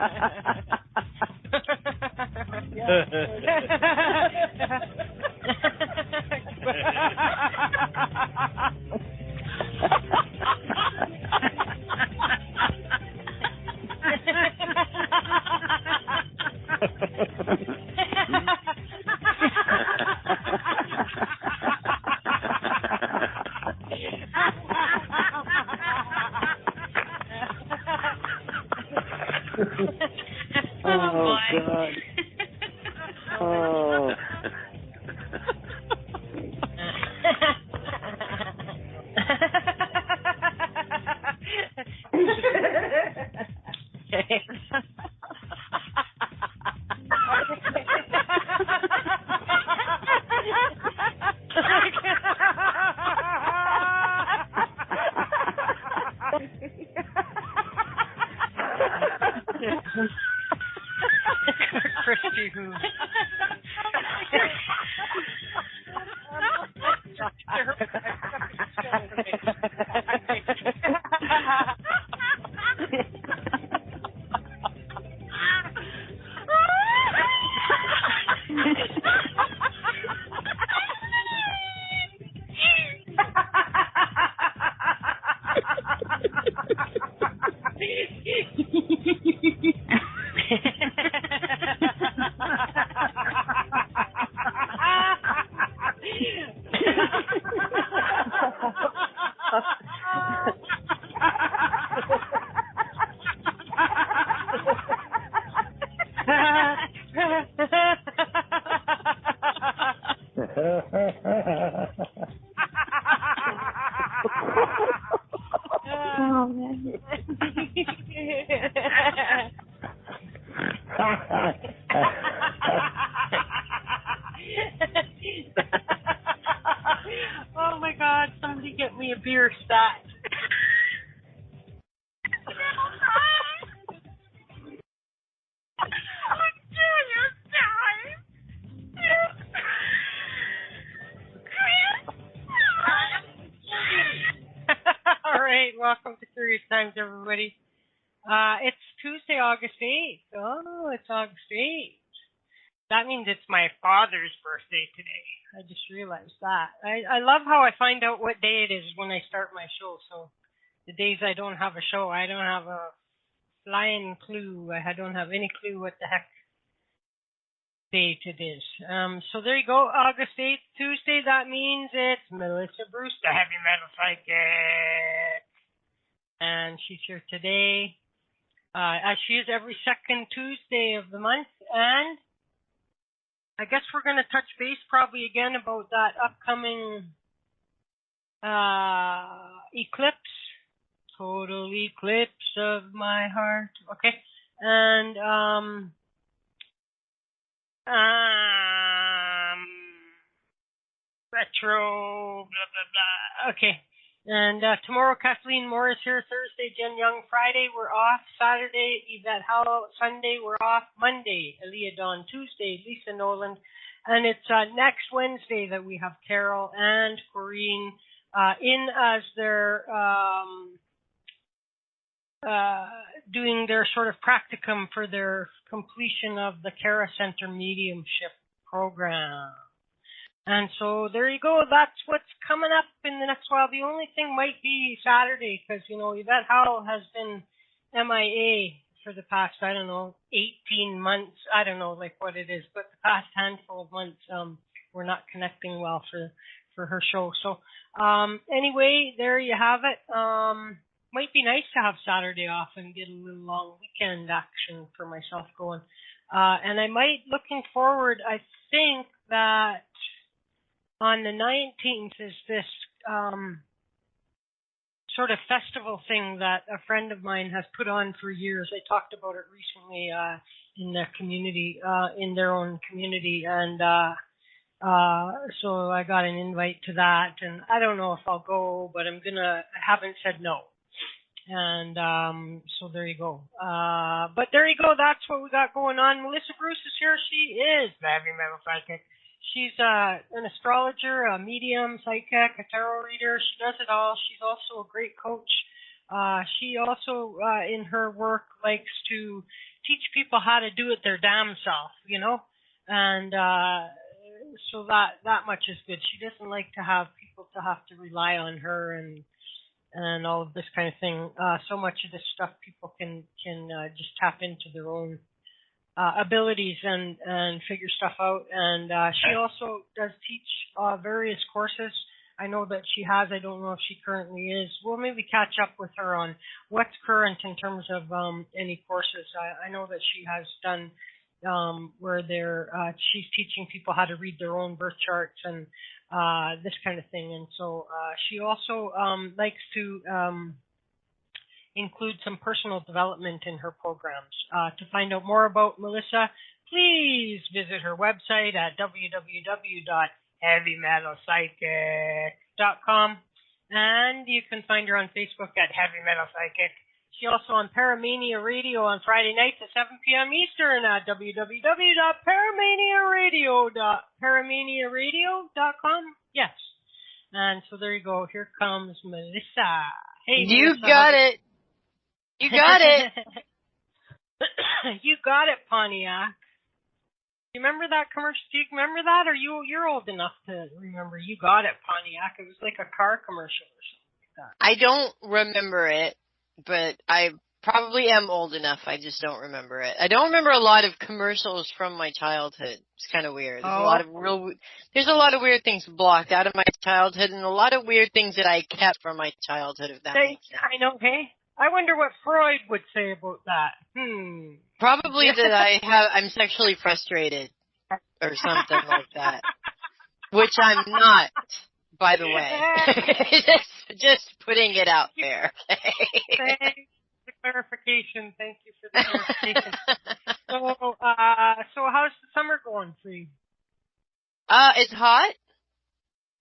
Oh, God. Oh. Christy, who? Oh, man. Oh my God! Somebody get me a beer stat. All right, welcome to Curious Times, everybody. It's Tuesday, August 8th. Oh, it's August 8th. That means it's my father's birthday today. I just realized that. I love how I find out what day it is when I start my show. So the days I don't have a show, I don't have a flying clue. I don't have any clue what the heck date it is. So there you go, August 8th, Tuesday. That means it's Melissa Bruce, the heavy metal psychic. And she's here today, as she is every second Tuesday of the month. And I guess we're going to touch base probably again about that upcoming eclipse, total eclipse of my heart. Okay, and retro, blah blah blah. Okay, and tomorrow Kathleen Moore is here. Thursday Jen Young. Friday we're off. Saturday Yvette Howell. Sunday we're off. Monday Aaliyah Dawn. Tuesday Lisa Noland. And it's next Wednesday that we have Carol and Corrine in as they're doing their sort of practicum for their completion of the Kara Center Mediumship program. And so there you go. That's what's coming up in the next while. The only thing might be Saturday because, you know, Yvette Howell has been MIA for the past, 18 months. I don't know, like what it is, but the past handful of months, we're not connecting well for her show. So anyway, there you have it. Might be nice to have Saturday off and get a little long weekend action for myself going. And I might, looking forward, I think that on the 19th is this sort of festival thing that a friend of mine has put on for years. I talked about it recently in their community, in their own community, and so I got an invite to that. And I don't know if I'll go, but I haven't said no. And so there you go. But there you go. That's what we got going on. Melissa Bruce is here. She is the heavy metal psychic. She's an astrologer, a medium, psychic, a tarot reader. She does it all. She's also a great coach. She also, in her work, likes to teach people how to do it their damn self, and so that much is good. She doesn't like to have people to have to rely on her and all of this kind of thing. So much of this stuff people can just tap into their own abilities and figure stuff out. And she also does teach various courses. I know that she has. I don't know if she currently is. We'll maybe catch up with her on what's current in terms of any courses. I know that she has done where she's teaching people how to read their own birth charts and this kind of thing. And so she also likes to include some personal development in her programs. To find out more about Melissa, please visit her website at www.heavymetalpsychic.com, and you can find her on Facebook at Heavy Metal Psychic. She also on Paramania Radio on Friday nights at 7 p.m. Eastern at www.paramaniaradio.com. Yes. And so there you go. Here comes Melissa. Hey, you Melissa, got it. You got it. You got it, Pontiac. Do you remember that commercial? Do you remember that? Or you're old enough to remember You Got It, Pontiac? It was like a car commercial or something like that. I don't remember it, but I probably am old enough. I just don't remember it. I don't remember a lot of commercials from my childhood. It's kind of weird. There's a lot of weird things blocked out of my childhood, and a lot of weird things that I kept from my childhood. If that makes sense. I know. Hey, I wonder what Freud would say about that. Probably that I'm sexually frustrated or something like that, which I'm not, by the way. just putting it out there. Thanks for the clarification. Thank you for the clarification. So how's the summer going for you? It's hot.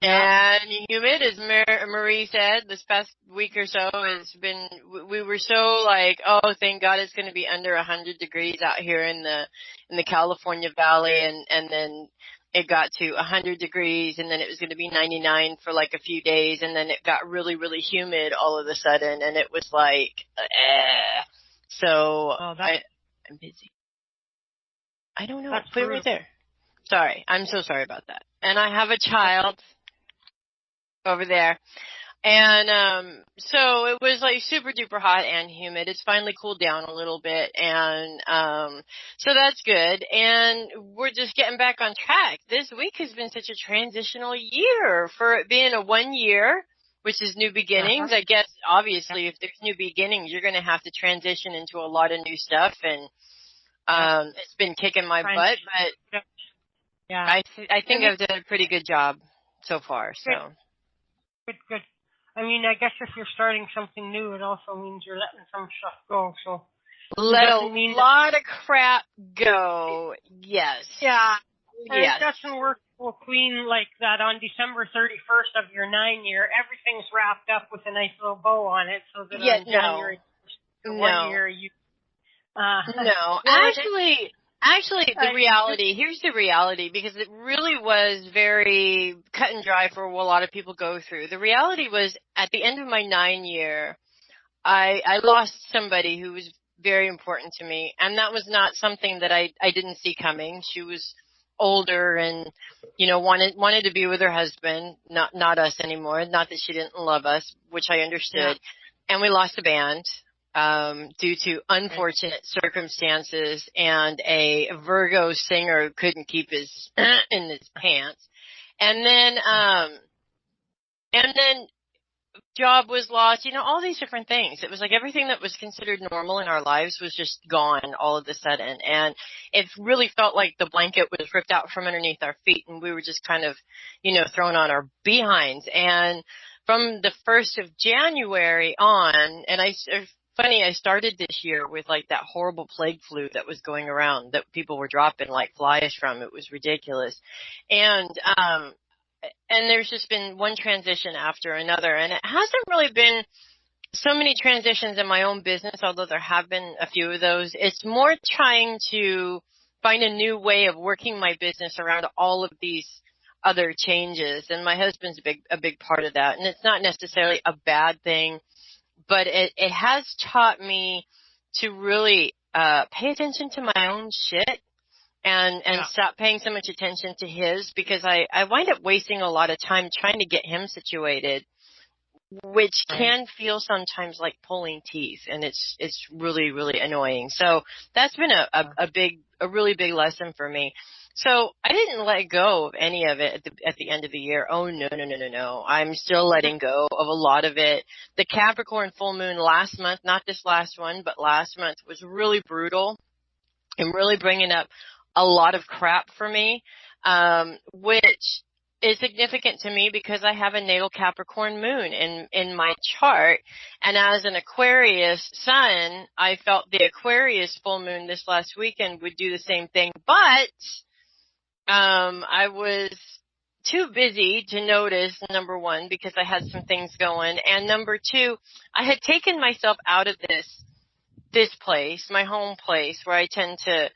And humid, as Marie said, this past week or so has been, we were so like, oh, thank God it's going to be under 100 degrees out here in the California Valley. And then it got to 100 degrees, and then it was going to be 99 for like a few days. And then it got really, really humid all of a sudden. And it was like, So I'm busy. I don't know. That's put it right there. Sorry. I'm so sorry about that. And I have a child over there. And so it was like super duper hot and humid. It's finally cooled down a little bit, and so that's good. And we're just getting back on track. This week has been such a transitional year for it being a 1 year, which is new beginnings. I guess obviously if there's new beginnings, you're going to have to transition into a lot of new stuff, and it's been kicking my butt, but yeah, I think I've done a pretty good job so far. So good. I mean, I guess if you're starting something new, it also means you're letting some stuff go. So let a lot of crap go. Yes. Yeah. Yes. It doesn't work so clean like that on December 31st of your 9 year. Everything's wrapped up with a nice little bow on it, so that on January 1 year you. No, Actually, the reality, here's the reality, because it really was very cut and dry for what a lot of people go through. The reality was, at the end of my 9 year, I lost somebody who was very important to me, and that was not something that I didn't see coming. She was older and, wanted to be with her husband, not us anymore. Not that she didn't love us, which I understood. Yeah. And we lost the band. Due to unfortunate circumstances, and a Virgo singer couldn't keep his in his pants, and then job was lost. All these different things. It was like everything that was considered normal in our lives was just gone all of a sudden, and it really felt like the blanket was ripped out from underneath our feet, and we were just kind of, thrown on our behinds. And from the 1st of January on, and funny, I started this year with like that horrible plague flu that was going around that people were dropping like flies from. It was ridiculous. And there's just been one transition after another, and it hasn't really been so many transitions in my own business, although there have been a few of those. It's more trying to find a new way of working my business around all of these other changes. And my husband's a big part of that. And it's not necessarily a bad thing, but it has taught me to really pay attention to my own shit and stop paying so much attention to his, because I wind up wasting a lot of time trying to get him situated, which can feel sometimes like pulling teeth, and it's really, really annoying. So that's been a really big lesson for me. So I didn't let go of any of it at the end of the year. Oh, no. I'm still letting go of a lot of it. The Capricorn full moon last month, not this last one, but last month, was really brutal and really bringing up a lot of crap for me, which is significant to me because I have a natal Capricorn moon in my chart. And as an Aquarius sun, I felt the Aquarius full moon this last weekend would do the same thing. But I was too busy to notice, number one, because I had some things going. And number two, I had taken myself out of this place, my home place, where I tend to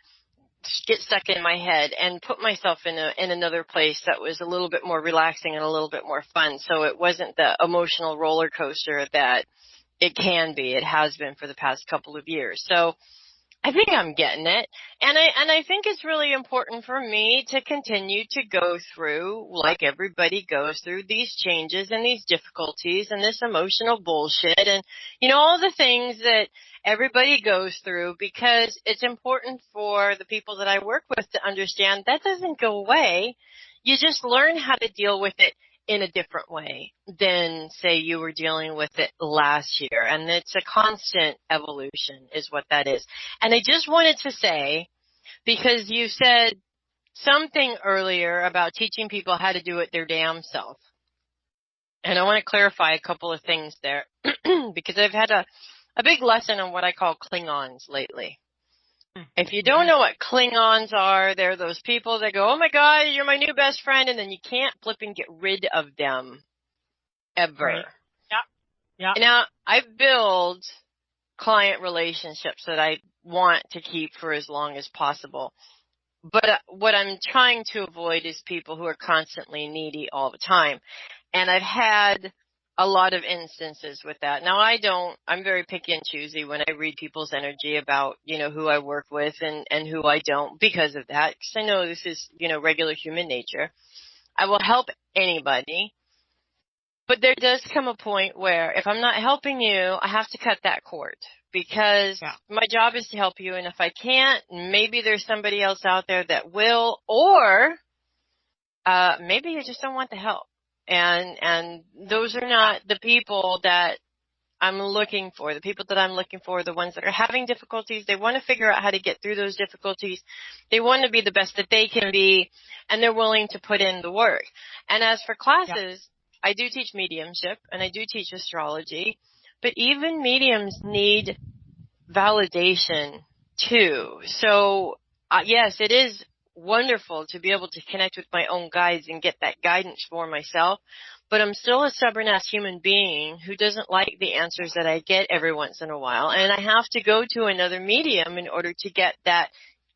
get stuck in my head, and put myself in another place that was a little bit more relaxing and a little bit more fun. So it wasn't the emotional roller coaster that it can be. It has been for the past couple of years. So I think I'm getting it. And I think it's really important for me to continue to go through, like everybody goes through, these changes and these difficulties and this emotional bullshit and, all the things that everybody goes through, because it's important for the people that I work with to understand that doesn't go away. You just learn how to deal with it in a different way than, say, you were dealing with it last year. And it's a constant evolution is what that is. And I just wanted to say, because you said something earlier about teaching people how to do it their damn self. And I want to clarify a couple of things there because I've had a big lesson on what I call Klingons lately. If you don't know what Klingons are, they're those people that go, oh my God, you're my new best friend, and then you can't flip and get rid of them ever. Right. Yeah. Now, I build client relationships that I want to keep for as long as possible. But what I'm trying to avoid is people who are constantly needy all the time. And I've had a lot of instances with that. Now, I'm very picky and choosy when I read people's energy about, who I work with and who I don't because of that. Because I know this is, regular human nature. I will help anybody. But there does come a point where if I'm not helping you, I have to cut that cord because my job is to help you. And if I can't, maybe there's somebody else out there that will, or maybe you just don't want the help. And those are not the people that I'm looking for. The people that I'm looking for are the ones that are having difficulties. They want to figure out how to get through those difficulties. They want to be the best that they can be, and they're willing to put in the work. And as for classes, I do teach mediumship, and I do teach astrology, but even mediums need validation too. So, yes, it is wonderful to be able to connect with my own guides and get that guidance for myself, but I'm still a stubborn ass human being who doesn't like the answers that I get every once in a while, and I have to go to another medium in order to get that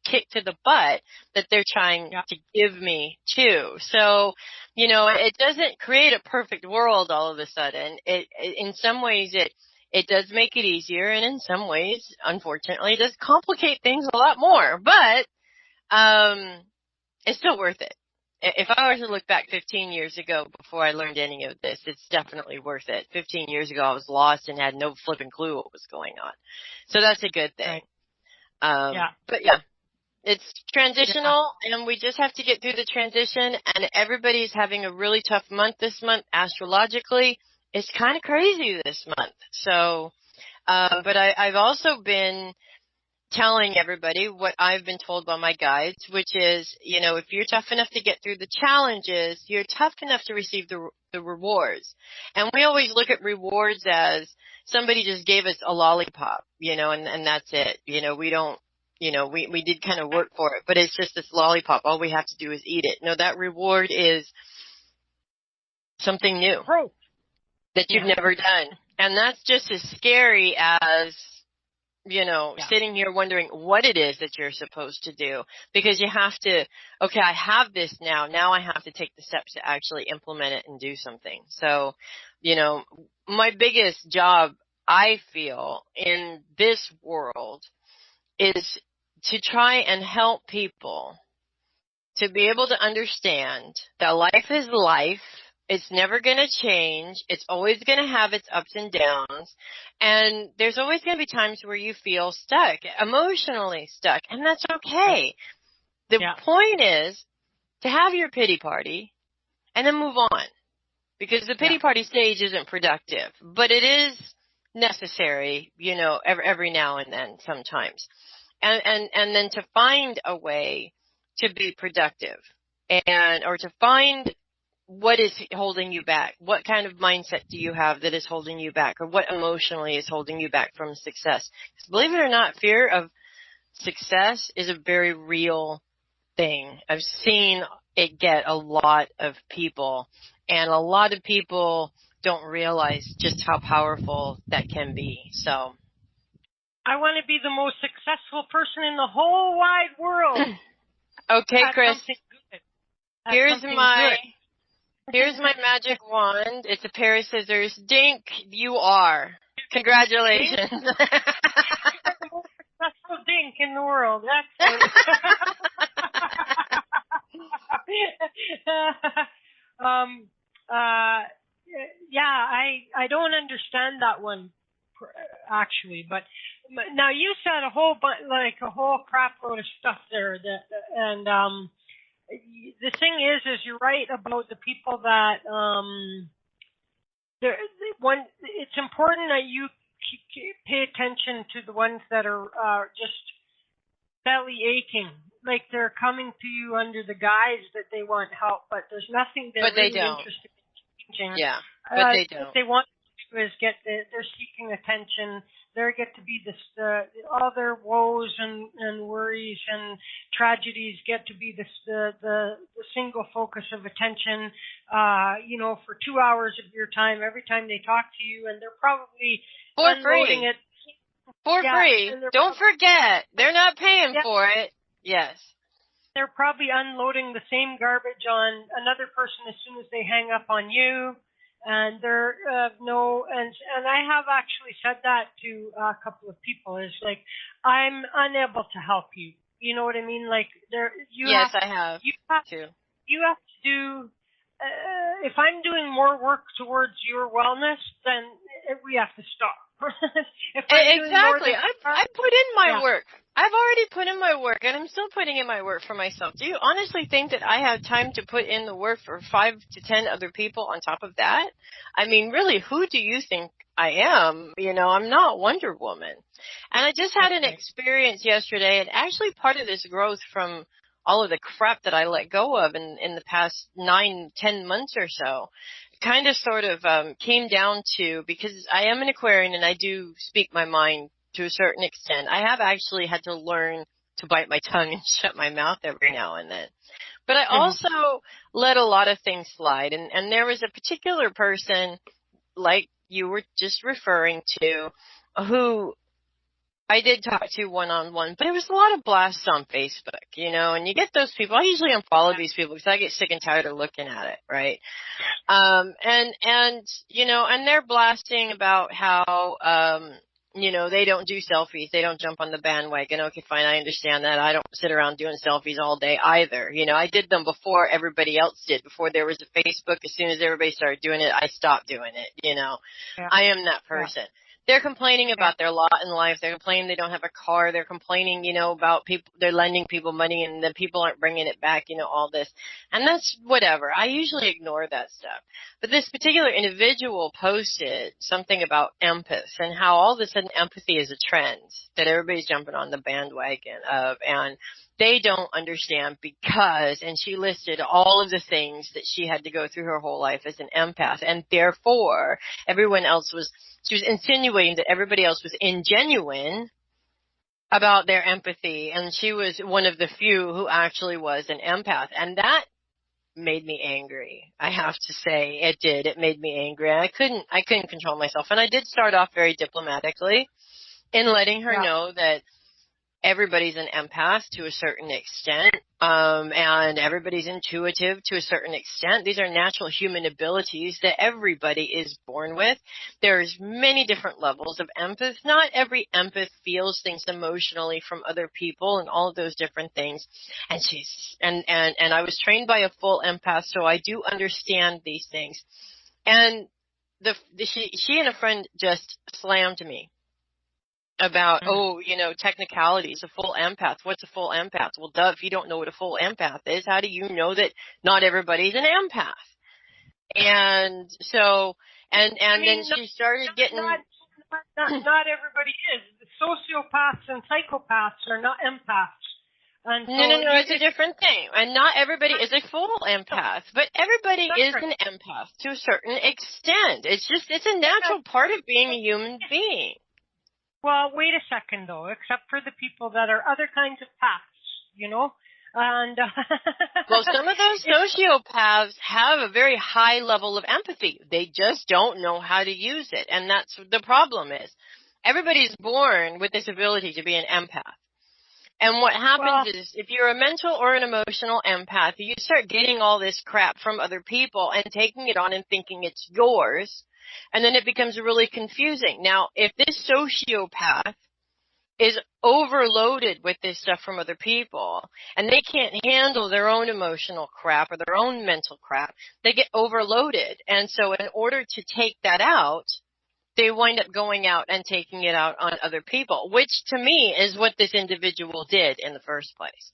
kick to the butt that they're trying to give me too. So, it doesn't create a perfect world all of a sudden. It in some ways it does make it easier, and in some ways, unfortunately, it does complicate things a lot more, but it's still worth it. If I were to look back 15 years ago before I learned any of this, it's definitely worth it. 15 years ago, I was lost and had no flipping clue what was going on. So that's a good thing. Right. But it's transitional, and we just have to get through the transition, and everybody's having a really tough month this month astrologically. It's kind of crazy this month. So, but I've also been telling everybody what I've been told by my guides, which is, if you're tough enough to get through the challenges, you're tough enough to receive the rewards. And we always look at rewards as somebody just gave us a lollipop, and that's it. We don't, we did kind of work for it, but it's just this lollipop. All we have to do is eat it. No, that reward is something new that you've never done. And that's just as scary as, sitting here wondering what it is that you're supposed to do, because you have to, okay, I have this now. Now I have to take the steps to actually implement it and do something. So, my biggest job, I feel, in this world is to try and help people to be able to understand that life is life. It's never going to change. It's always going to have its ups and downs. And there's always going to be times where you feel stuck, emotionally stuck. And that's okay. The point is to have your pity party and then move on. Because the pity party stage isn't productive. But it is necessary, every now and then sometimes. And then to find a way to be productive or to find what is holding you back. What kind of mindset do you have that is holding you back, or what emotionally is holding you back from success? Because believe it or not, fear of success is a very real thing. I've seen it get a lot of people, and a lot of people don't realize just how powerful that can be. So I want to be the most successful person in the whole wide world. Okay, That's Chris. Here's my magic wand. It's a pair of scissors. Dink, you are. Congratulations. You're the most successful dink in the world. That's I don't understand that one actually, but now you said a whole crap load of stuff there and the thing is you're right about the people that it's important that you pay attention to the ones that are just belly aching, like they're coming to you under the guise that they want help, but there's nothing they're really interested in changing. Yeah, but they don't. What they want to do is they're seeking attention. They get to be all their woes and worries and tragedies get to be the single focus of attention, for 2 hours of your time every time they talk to you, and they're probably unloading it. For free. Don't forget, they're not paying for it. Yes. They're probably unloading the same garbage on another person as soon as they hang up on you. And they're and I have actually said that to a couple of people. It's like, I'm unable to help you. You know what I mean? Like I have. You have to do. If I'm doing more work towards your wellness, then we have to stop. Exactly. I put in my work. I've already put in my work, and I'm still putting in my work for myself. Do you honestly think that I have time to put in the work for 5 to 10 other people on top of that? I mean, really, who do you think I am? I'm not Wonder Woman. And I just had an experience yesterday, and actually part of this growth from all of the crap that I let go of in the past 9-10 months or so, kind of sort of came down to, because I am an Aquarian and I do speak my mind to a certain extent. I have actually had to learn to bite my tongue and shut my mouth every now and then. But I also let a lot of things slide. And there was a particular person, like you were just referring to, who I did talk to one-on-one, but it was a lot of blasts on Facebook, and you get those people. I usually unfollow these people because I get sick and tired of looking at it, right? And they're blasting about how, they don't do selfies. They don't jump on the bandwagon. Okay, fine. I understand that. I don't sit around doing selfies all day either. I did them before everybody else did, before there was a Facebook. As soon as everybody started doing it, I stopped doing it, I am that person. Yeah. They're complaining about their lot in life. They're complaining they don't have a car. They're complaining, about people. They're lending people money and the people aren't bringing it back, all this. And that's whatever. I usually ignore that stuff. But this particular individual posted something about empaths and how all of a sudden empathy is a trend that everybody's jumping on the bandwagon of. And they don't understand because, and she listed all of the things that she had to go through her whole life as an empath. And therefore, she was insinuating that everybody else was ingenuine about their empathy, and she was one of the few who actually was an empath. And that made me angry. I have to say, it did. It made me angry. I couldn't control myself. And I did start off very diplomatically in letting her know that everybody's an empath to a certain extent, and everybody's intuitive to a certain extent. These are natural human abilities that everybody is born with. There's many different levels of empath. Not every empath feels things emotionally from other people and all of those different things. And I was trained by a full empath, so I do understand these things. And she and a friend just slammed me about, technicalities, a full empath. What's a full empath? Well, duh, if you don't know what a full empath is, how do you know that not everybody's an empath? And so, then she started getting... Not everybody is. The sociopaths and psychopaths are not empaths. And so No, it's a different thing. And not everybody is a full empath, but everybody is an empath to a certain extent. It's a natural part of being a human being. Well, wait a second, though, except for the people that are other kinds of paths, and... Well, some of those sociopaths have a very high level of empathy. They just don't know how to use it, and that's the problem is. Everybody's born with this ability to be an empath. And what happens is, if you're a mental or an emotional empath, you start getting all this crap from other people and taking it on and thinking it's yours, and then it becomes really confusing. Now, if this sociopath is overloaded with this stuff from other people, and they can't handle their own emotional crap or their own mental crap, they get overloaded. And so in order to take that out, they wind up going out and taking it out on other people, which to me is what this individual did in the first place.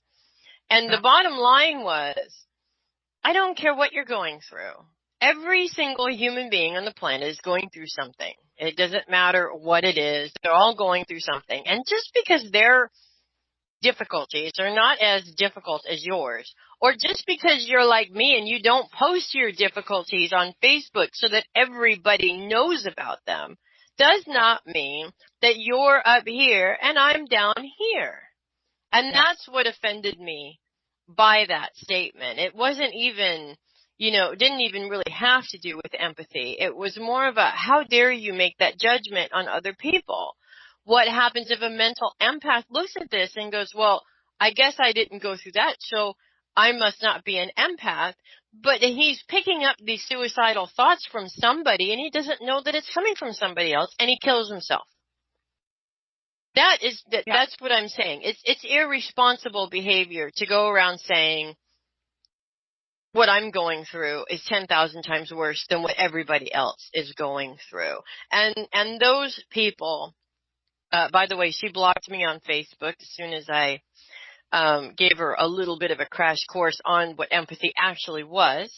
And the bottom line was, I don't care what you're going through. Every single human being on the planet is going through something. It doesn't matter what it is. They're all going through something. And just because their difficulties are not as difficult as yours, or just because you're like me and you don't post your difficulties on Facebook so that everybody knows about them, does not mean that you're up here and I'm down here. And that's what offended me by that statement. It wasn't even, didn't even really have to do with empathy. It was more of a, how dare you make that judgment on other people? What happens if a mental empath looks at this and goes, well, I guess I didn't go through that, so I must not be an empath. But he's picking up these suicidal thoughts from somebody, and he doesn't know that it's coming from somebody else, and he kills himself. That's what I'm saying. It's irresponsible behavior to go around saying what I'm going through is 10,000 times worse than what everybody else is going through. And those people, by the way, she blocked me on Facebook as soon as I gave her a little bit of a crash course on what empathy actually was,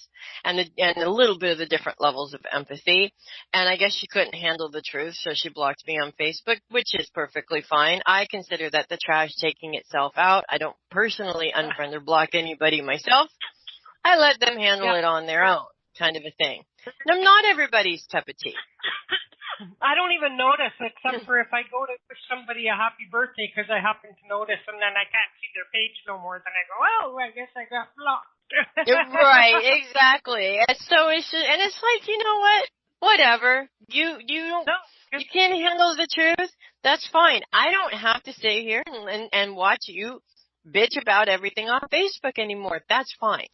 and a little bit of the different levels of empathy. And I guess she couldn't handle the truth, so she blocked me on Facebook, which is perfectly fine. I consider that the trash taking itself out. I don't personally unfriend or block anybody myself. I let them handle it on their own, kind of a thing. And I'm not everybody's cup of tea. I don't even notice, except for if I go to wish somebody a happy birthday because I happen to notice, and then I can't see their page no more. Then I go, oh, I guess I got blocked. Right, exactly. And so it's just, and it's like, you know what? Whatever. You can't handle the truth. That's fine. I don't have to stay here and watch you bitch about everything on Facebook anymore. That's fine.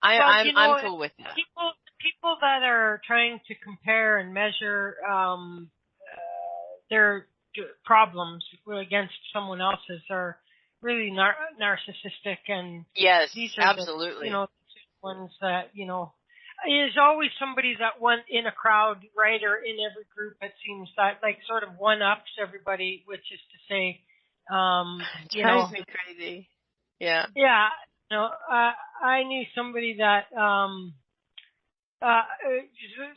I'm cool with that. People that are trying to compare and measure their problems against someone else's are really narcissistic, and yes, these are absolutely the ones that there's always somebody that went in a crowd, right, or in every group. It seems that like sort of one ups everybody, which is to say, it drives me crazy. Yeah. Yeah. I knew somebody that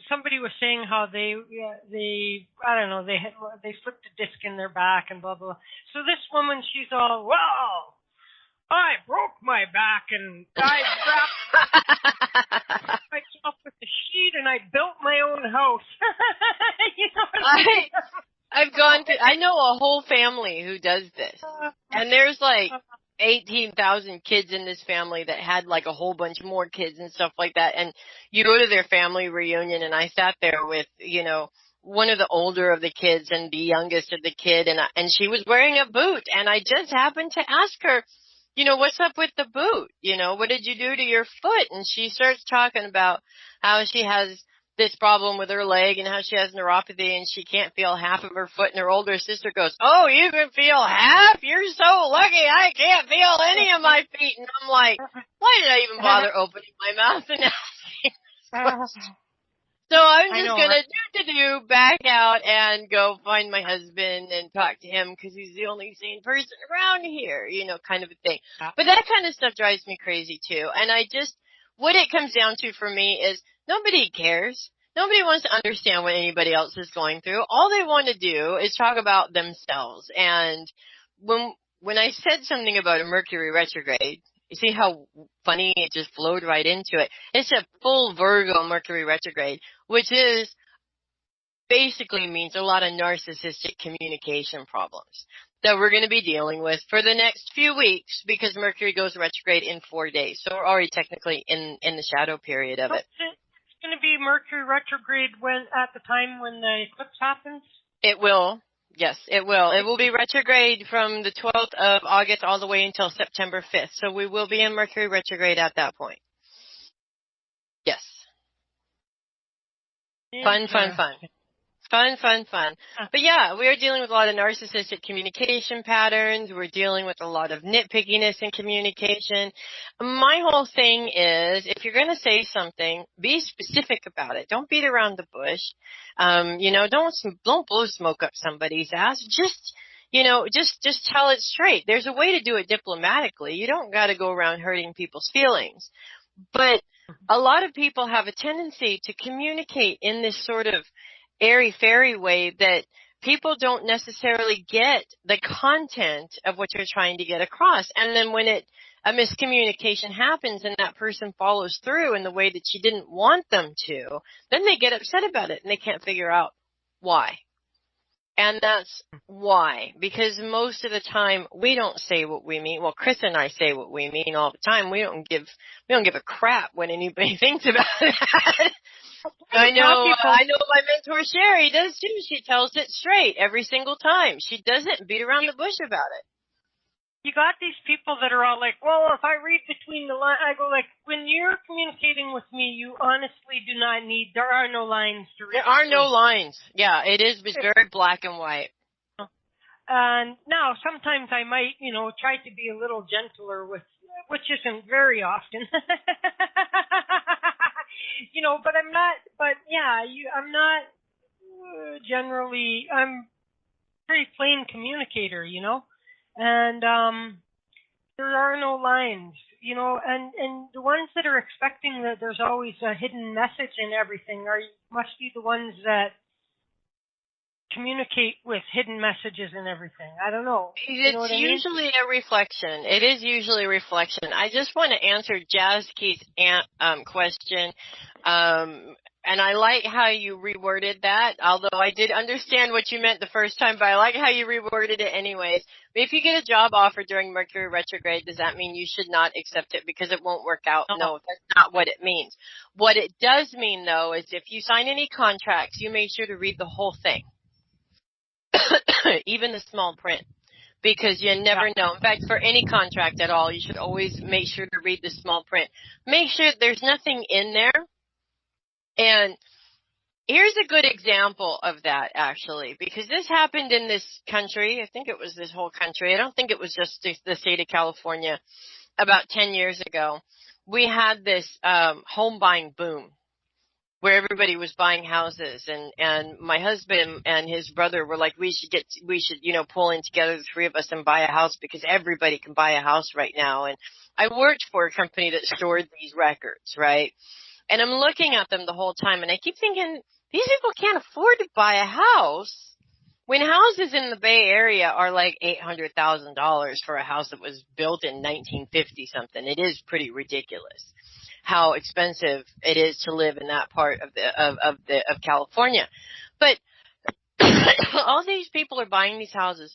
somebody was saying how they slipped a disc in their back and blah blah. So this woman, she's all, well, I broke my back and I wrapped myself with the sheet and I built my own house. I've gone to. I know a whole family who does this, and there's like 18,000 kids in this family that had like a whole bunch more kids and stuff like that. And you go to their family reunion, and I sat there with, one of the older of the kids and the youngest of the kid, and she was wearing a boot, and I just happened to ask her, what's up with the boot? What did you do to your foot? And she starts talking about how she has this problem with her leg and how she has neuropathy and she can't feel half of her foot. And her older sister goes, "Oh, you can feel half? You're so lucky. I can't feel any of my feet." And I'm like, why did I even bother opening my mouth and asking this question? So I'm just going to back out and go find my husband and talk to him because he's the only sane person around here, kind of a thing. But that kind of stuff drives me crazy too. And what it comes down to for me is nobody cares. Nobody wants to understand what anybody else is going through. All they want to do is talk about themselves. And when I said something about a Mercury retrograde, you see how funny it just flowed right into it. It's a full Virgo Mercury retrograde, which basically means a lot of narcissistic communication problems that we're going to be dealing with for the next few weeks because Mercury goes retrograde in 4 days. So we're already technically in the shadow period of it. It's going to be Mercury retrograde at the time when the eclipse happens? It will. Yes, it will. It will be retrograde from the 12th of August all the way until September 5th. So we will be in Mercury retrograde at that point. Yes. Fun. But yeah, we are dealing with a lot of narcissistic communication patterns. We're dealing with a lot of nitpickiness in communication. My whole thing is, if you're going to say something, be specific about it. Don't beat around the bush. Don't blow smoke up somebody's ass. Just tell it straight. There's a way to do it diplomatically. You don't got to go around hurting people's feelings. But a lot of people have a tendency to communicate in this sort of airy-fairy way that people don't necessarily get the content of what you're trying to get across. And then when a miscommunication happens and that person follows through in the way that you didn't want them to, then they get upset about it and they can't figure out why. And that's why, because most of the time we don't say what we mean. Well, Chris and I say what we mean all the time. We don't give a crap what anybody thinks about it. I know my mentor Sherry does too. She tells it straight every single time. She doesn't beat around the bush about it. You got these people that are all like, well, if I read between the lines, I go like, when you're communicating with me, you honestly do not need, there are no lines to read. There are no lines. Yeah, it's very black and white. And now sometimes I might, try to be a little gentler which isn't very often. But I'm not, I'm not generally, I'm pretty plain communicator, and there are no lines, and the ones that are expecting that there's always a hidden message in everything must be the ones that communicate with hidden messages and everything. I don't know. It's usually a reflection. It is usually a reflection. I just want to answer Jazz Keith's question. And I like how you reworded that, although I did understand what you meant the first time, but I like how you reworded it anyways. But if you get a job offer during Mercury retrograde, does that mean you should not accept it because it won't work out? No, that's not what it means. What it does mean, though, is if you sign any contracts, you make sure to read the whole thing, even the small print, because you never know. In fact, for any contract at all, you should always make sure to read the small print. Make sure there's nothing in there. And here's a good example of that, actually, because this happened in this country. I think it was this whole country. I don't think it was just the state of California. About 10 years ago, we had this home buying boom where everybody was buying houses, and my husband and his brother were like, we should pull in together, the three of us, and buy a house because everybody can buy a house right now. And I worked for a company that stored these records, right? And I'm looking at them the whole time, and I keep thinking, these people can't afford to buy a house when houses in the Bay Area are like $800,000 for a house that was built in 1950 something. It is pretty ridiculous how expensive it is to live in that part of California. But all these people are buying these houses.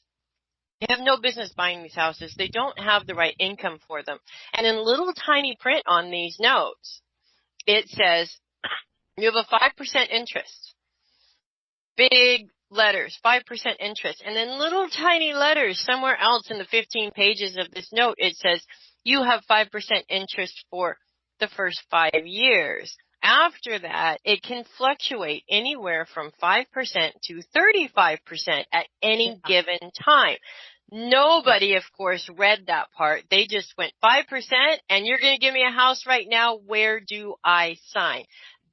They have no business buying these houses. They don't have the right income for them. And in little tiny print on these notes, it says, you have a 5% interest. big letters, 5% interest, and then little tiny letters somewhere else in the 15 pages of this note, it says, you have 5% interest for the first 5 years. After that, it can fluctuate anywhere from 5% to 35% at any given time. Nobody, of course, read that part. They just went 5%, and you're going to give me a house right now. Where do I sign?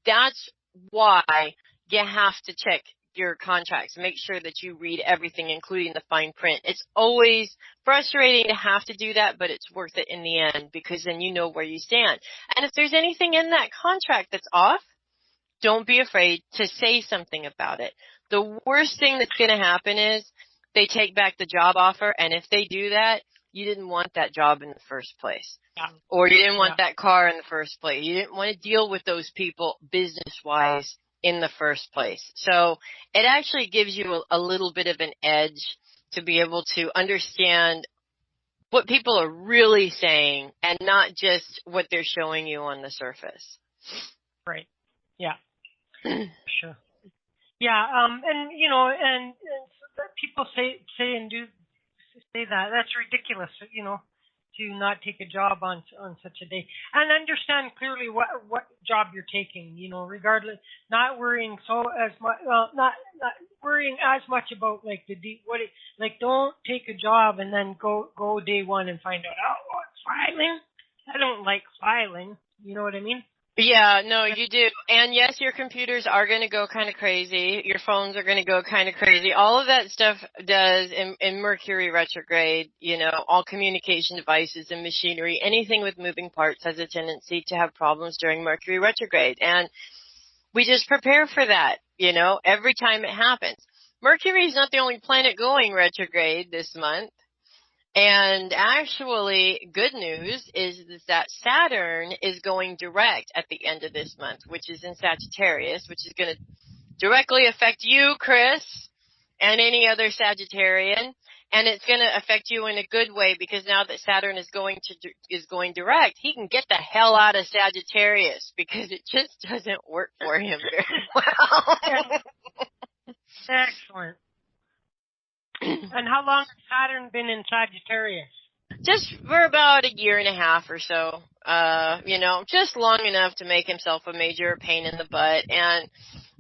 That's why you have to check your contracts. Make sure that you read everything, including the fine print. It's always frustrating to have to do that, but it's worth it in the end because then you know where you stand. And if there's anything in that contract that's off, don't be afraid to say something about it. The worst thing that's going to happen is they take back the job offer, and if they do that, you didn't want that job in the first place. Yeah. Or you didn't want that car in the first place. You didn't want to deal with those people business-wise in the first place. So it actually gives you a little bit of an edge to be able to understand what people are really saying and not just what they're showing you on the surface. Right. Yeah. Sure. Yeah. And you know, and people say and do say that. That's ridiculous. You know, to not take a job on such a day, and understand clearly what job you're taking. You know, regardless, not worrying not worrying as much about like don't take a job and then go day one and find out filing. I don't like filing. You know what I mean? Yeah, no, you do. And yes, your computers are going to go kind of crazy. Your phones are going to go kind of crazy. All of that stuff does in Mercury retrograde, you know, all communication devices and machinery, anything with moving parts has a tendency to have problems during Mercury retrograde. And we just prepare for that, you know, every time it happens. Mercury is not the only planet going retrograde this month. And actually, good news is that Saturn is going direct at the end of this month, which is in Sagittarius, which is going to directly affect you, Chris, and any other Sagittarian. And it's going to affect you in a good way because now that Saturn is going direct, he can get the hell out of Sagittarius because it just doesn't work for him very well. Excellent. And how long has Saturn been in Sagittarius? Just for about a year and a half or so. You know, just long enough to make himself a major pain in the butt. And,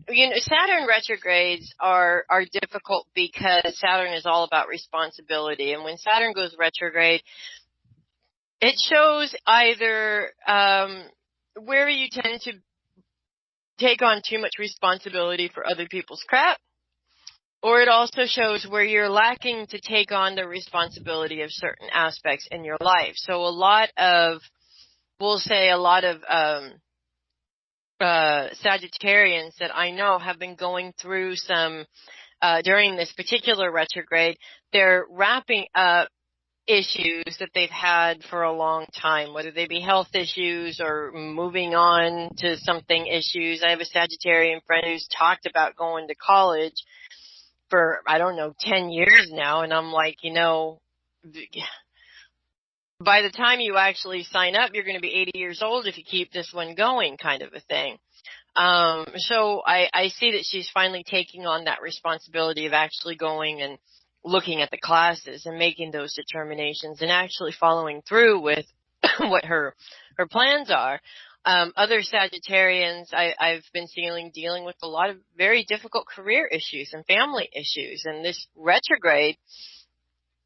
you know, Saturn retrogrades are difficult because Saturn is all about responsibility. And when Saturn goes retrograde, it shows either where you tend to take on too much responsibility for other people's crap, or it also shows where you're lacking to take on the responsibility of certain aspects in your life. So a lot of Sagittarians that I know have been going through some, during this particular retrograde, they're wrapping up issues that they've had for a long time, whether they be health issues or moving on to something issues. I have a Sagittarian friend who's talked about going to college for, 10 years now. And I'm like, you know, by the time you actually sign up, you're going to be 80 years old if you keep this one going, kind of a thing. So I see that she's finally taking on that responsibility of actually going and looking at the classes and making those determinations and actually following through with what her plans are. Other Sagittarians I've been dealing with a lot of very difficult career issues and family issues. And this retrograde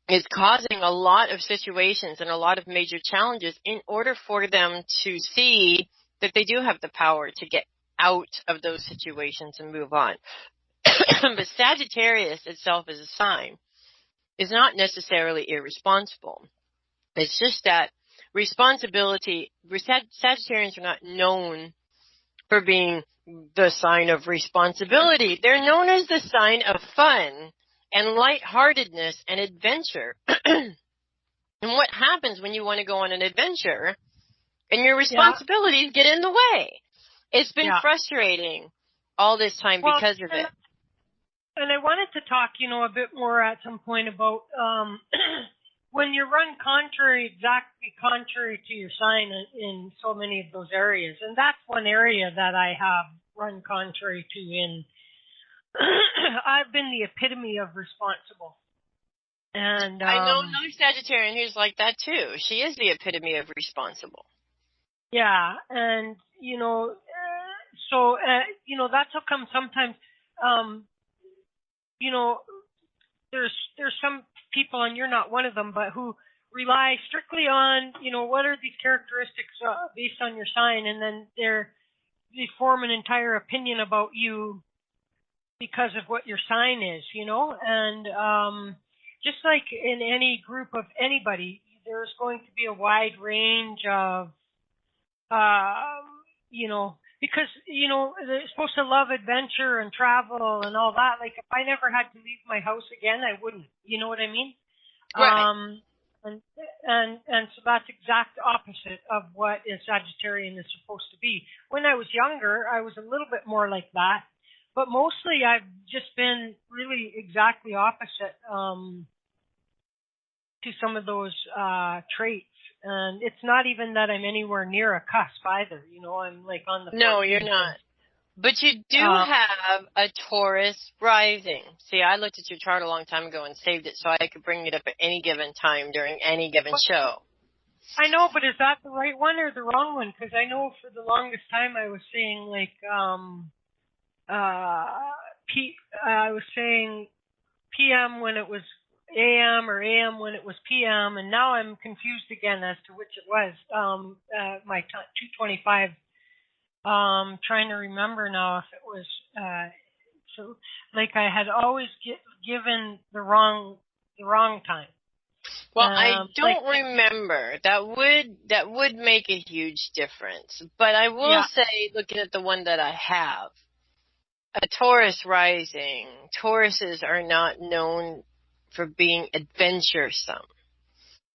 is causing a lot of situations and a lot of major challenges in order for them to see that they do have the power to get out of those situations and move on. But Sagittarius itself as a sign is not necessarily irresponsible. It's just that Sagittarians are not known for being the sign of responsibility. They're known as the sign of fun and lightheartedness and adventure. And what happens when you want to go on an adventure and your responsibilities get in the way? It's been frustrating all this time because of it. And I wanted to talk, a bit more at some point about when you run exactly contrary to your sign in so many of those areas. And that's one area that I have run contrary to in I've been the epitome of responsible. And I know another Sagittarian who's like that too. She is the epitome of responsible. yeah, and so that's how come sometimes there's some people, and you're not one of them, but who rely strictly on what are these characteristics based on your sign, and then they form an entire opinion about you because of what your sign is, and just like in any group of anybody, there's going to be a wide range of, because, they're supposed to love adventure and travel and all that. Like, if I never had to leave my house again, I wouldn't. You know what I mean? Right. And so that's exact opposite of what a Sagittarian is supposed to be. When I was younger, I was a little bit more like that. But mostly I've just been really exactly opposite to some of those traits. And it's not even that I'm anywhere near a cusp either. I'm like on the... No, you're not. But you do have a Taurus rising. See, I looked at your chart a long time ago and saved it so I could bring it up at any given time during any given show. I know, but is that the right one or the wrong one? Because I know for the longest time I was saying like... I was saying PM when it was AM or AM when it was PM, and now I'm confused again as to which it was. My 225. Trying to remember now if it was so. Like I had always given the wrong time. Well, I don't remember. That would make a huge difference. But I will say, looking at the one that I have. A Taurus rising. Tauruses are not known for being adventuresome.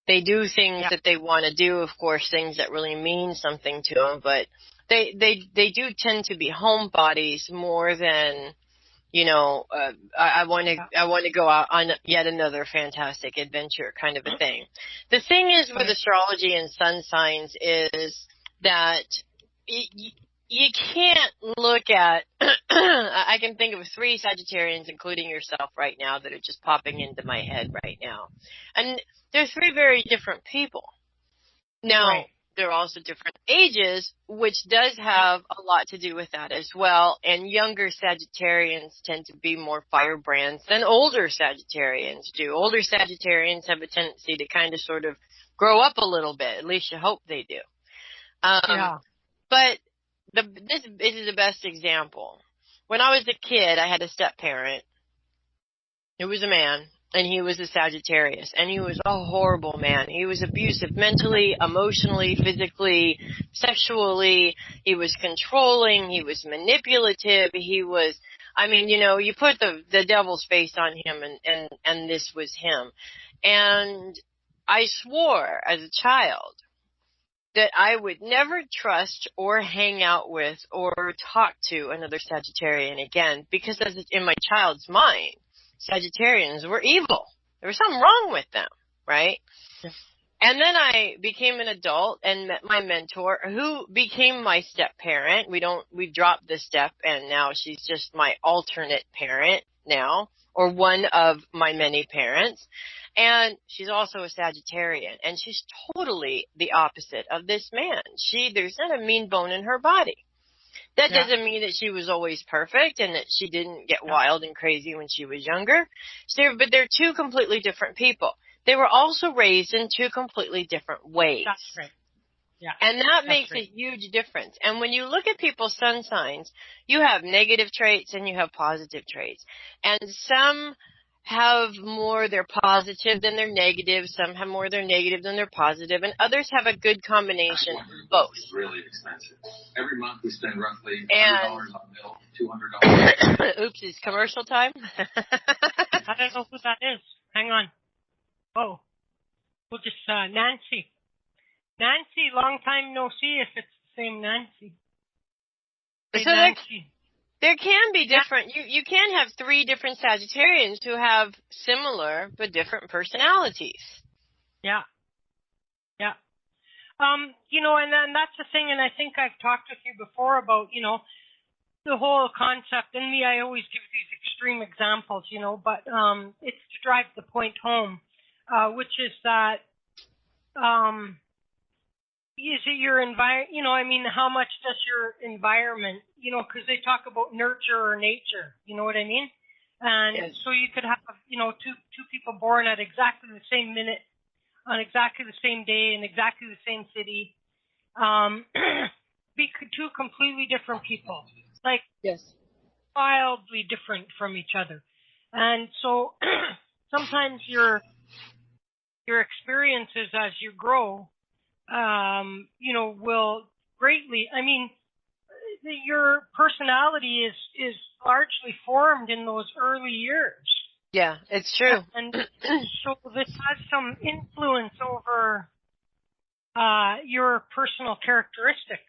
They do things that they want to do, of course, things that really mean something to them, but they do tend to be homebodies more than, I want to go out on yet another fantastic adventure kind of a thing. The thing is with astrology and sun signs is that you can't look at, I can think of 3 Sagittarians, including yourself right now, that are just popping into my head right now. And they're 3 very different people. Now, they're also different ages, which does have a lot to do with that as well. And younger Sagittarians tend to be more firebrands than older Sagittarians do. Older Sagittarians have a tendency to kind of sort of grow up a little bit. At least you hope they do. But this is the best example. When I was a kid, I had a step parent. It was a man, and he was a Sagittarius, and he was a horrible man. He was abusive mentally, emotionally, physically, sexually. He was controlling. He was manipulative. He was, you put the devil's face on him, and this was him. And I swore as a child that I would never trust or hang out with or talk to another Sagittarian again, because in my child's mind, Sagittarians were evil. There was something wrong with them, right? Yeah. And then I became an adult and met my mentor, who became my step parent. We dropped the step, and now she's just my alternate parent now, or one of my many parents. And she's also a Sagittarian, and she's totally the opposite of this man. There's not a mean bone in her body. That doesn't mean that she was always perfect and that she didn't get wild and crazy when she was younger. But they're 2 completely different people. They were also raised in 2 completely different ways. That's right. Yeah. And that makes a huge difference. And when you look at people's sun signs, you have negative traits and you have positive traits. And some have more they're positive than they're negative. Some have more they're negative than they're positive, and others have a good combination of both. It's really expensive. Every month we spend roughly $100 on milk, $200. Oops, it's commercial time. I don't know who that is. Hang on. Oh, we'll just Nancy. Nancy, long time no see. If it's the same Nancy. Hey, so Nancy. There can be different, you can have 3 different Sagittarians who have similar but different personalities. Yeah. And then that's the thing, and I think I've talked with you before about, the whole concept. In me, I always give these extreme examples, but it's to drive the point home, which is that is it your environment? How much does your environment, because they talk about nurture or nature, you know what I mean? And Yes. so you could have, two people born at exactly the same minute, on exactly the same day, in exactly the same city, be two completely different people, like Yes. wildly different from each other. And so sometimes your experiences as you grow, will greatly, your personality is largely formed in those early years. Yeah, it's true. And so this has some influence over your personal characteristics.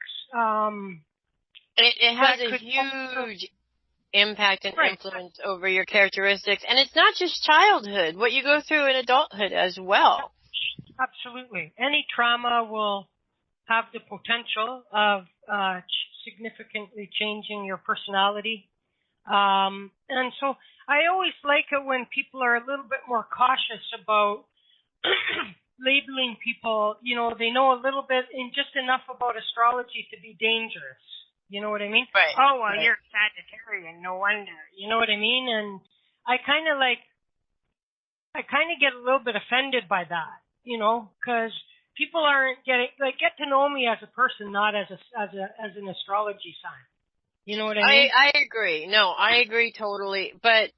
It has a huge impact and influence over your characteristics. And it's not just childhood, what you go through in adulthood as well. Absolutely. Any trauma will have the potential of significantly changing your personality. And so I always like it when people are a little bit more cautious about labeling people. They know a little bit and just enough about astrology to be dangerous. You know what I mean? Right. Oh, well, you're Sagittarian, no wonder. You know what I mean? And I kind of get a little bit offended by that, because people aren't get to know me as a person, not as an astrology sign. You know what I mean? I agree. No, I agree totally. But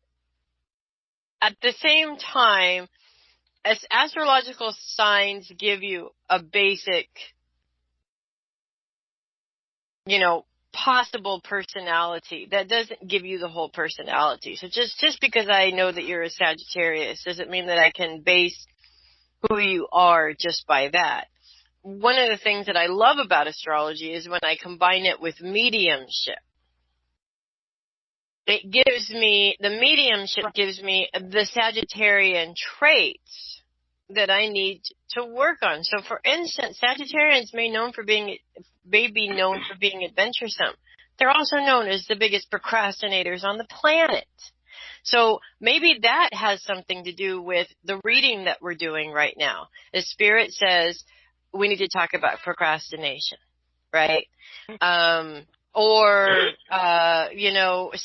at the same time, as astrological signs give you a basic, possible personality, that doesn't give you the whole personality. So just because I know that you're a Sagittarius doesn't mean that I can base who you are just by that. One of the things that I love about astrology is when I combine it with mediumship. The mediumship gives me the Sagittarian traits that I need to work on. So for instance, Sagittarians may be known for being adventuresome. They're also known as the biggest procrastinators on the planet. So maybe that has something to do with the reading that we're doing right now. The Spirit says we need to talk about procrastination, right?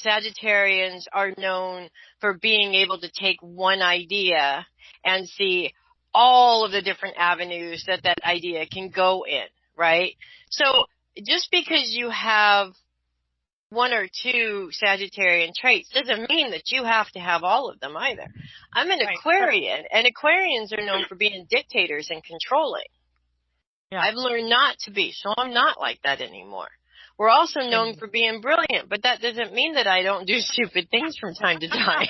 Sagittarians are known for being able to take one idea and see all of the different avenues that idea can go in, right? So just because you have one or two Sagittarian traits doesn't mean that you have to have all of them either. I'm an Aquarian, and Aquarians are known for being dictators and controlling. Yeah. I've learned not to be, so I'm not like that anymore. We're also known for being brilliant, but that doesn't mean that I don't do stupid things from time to time.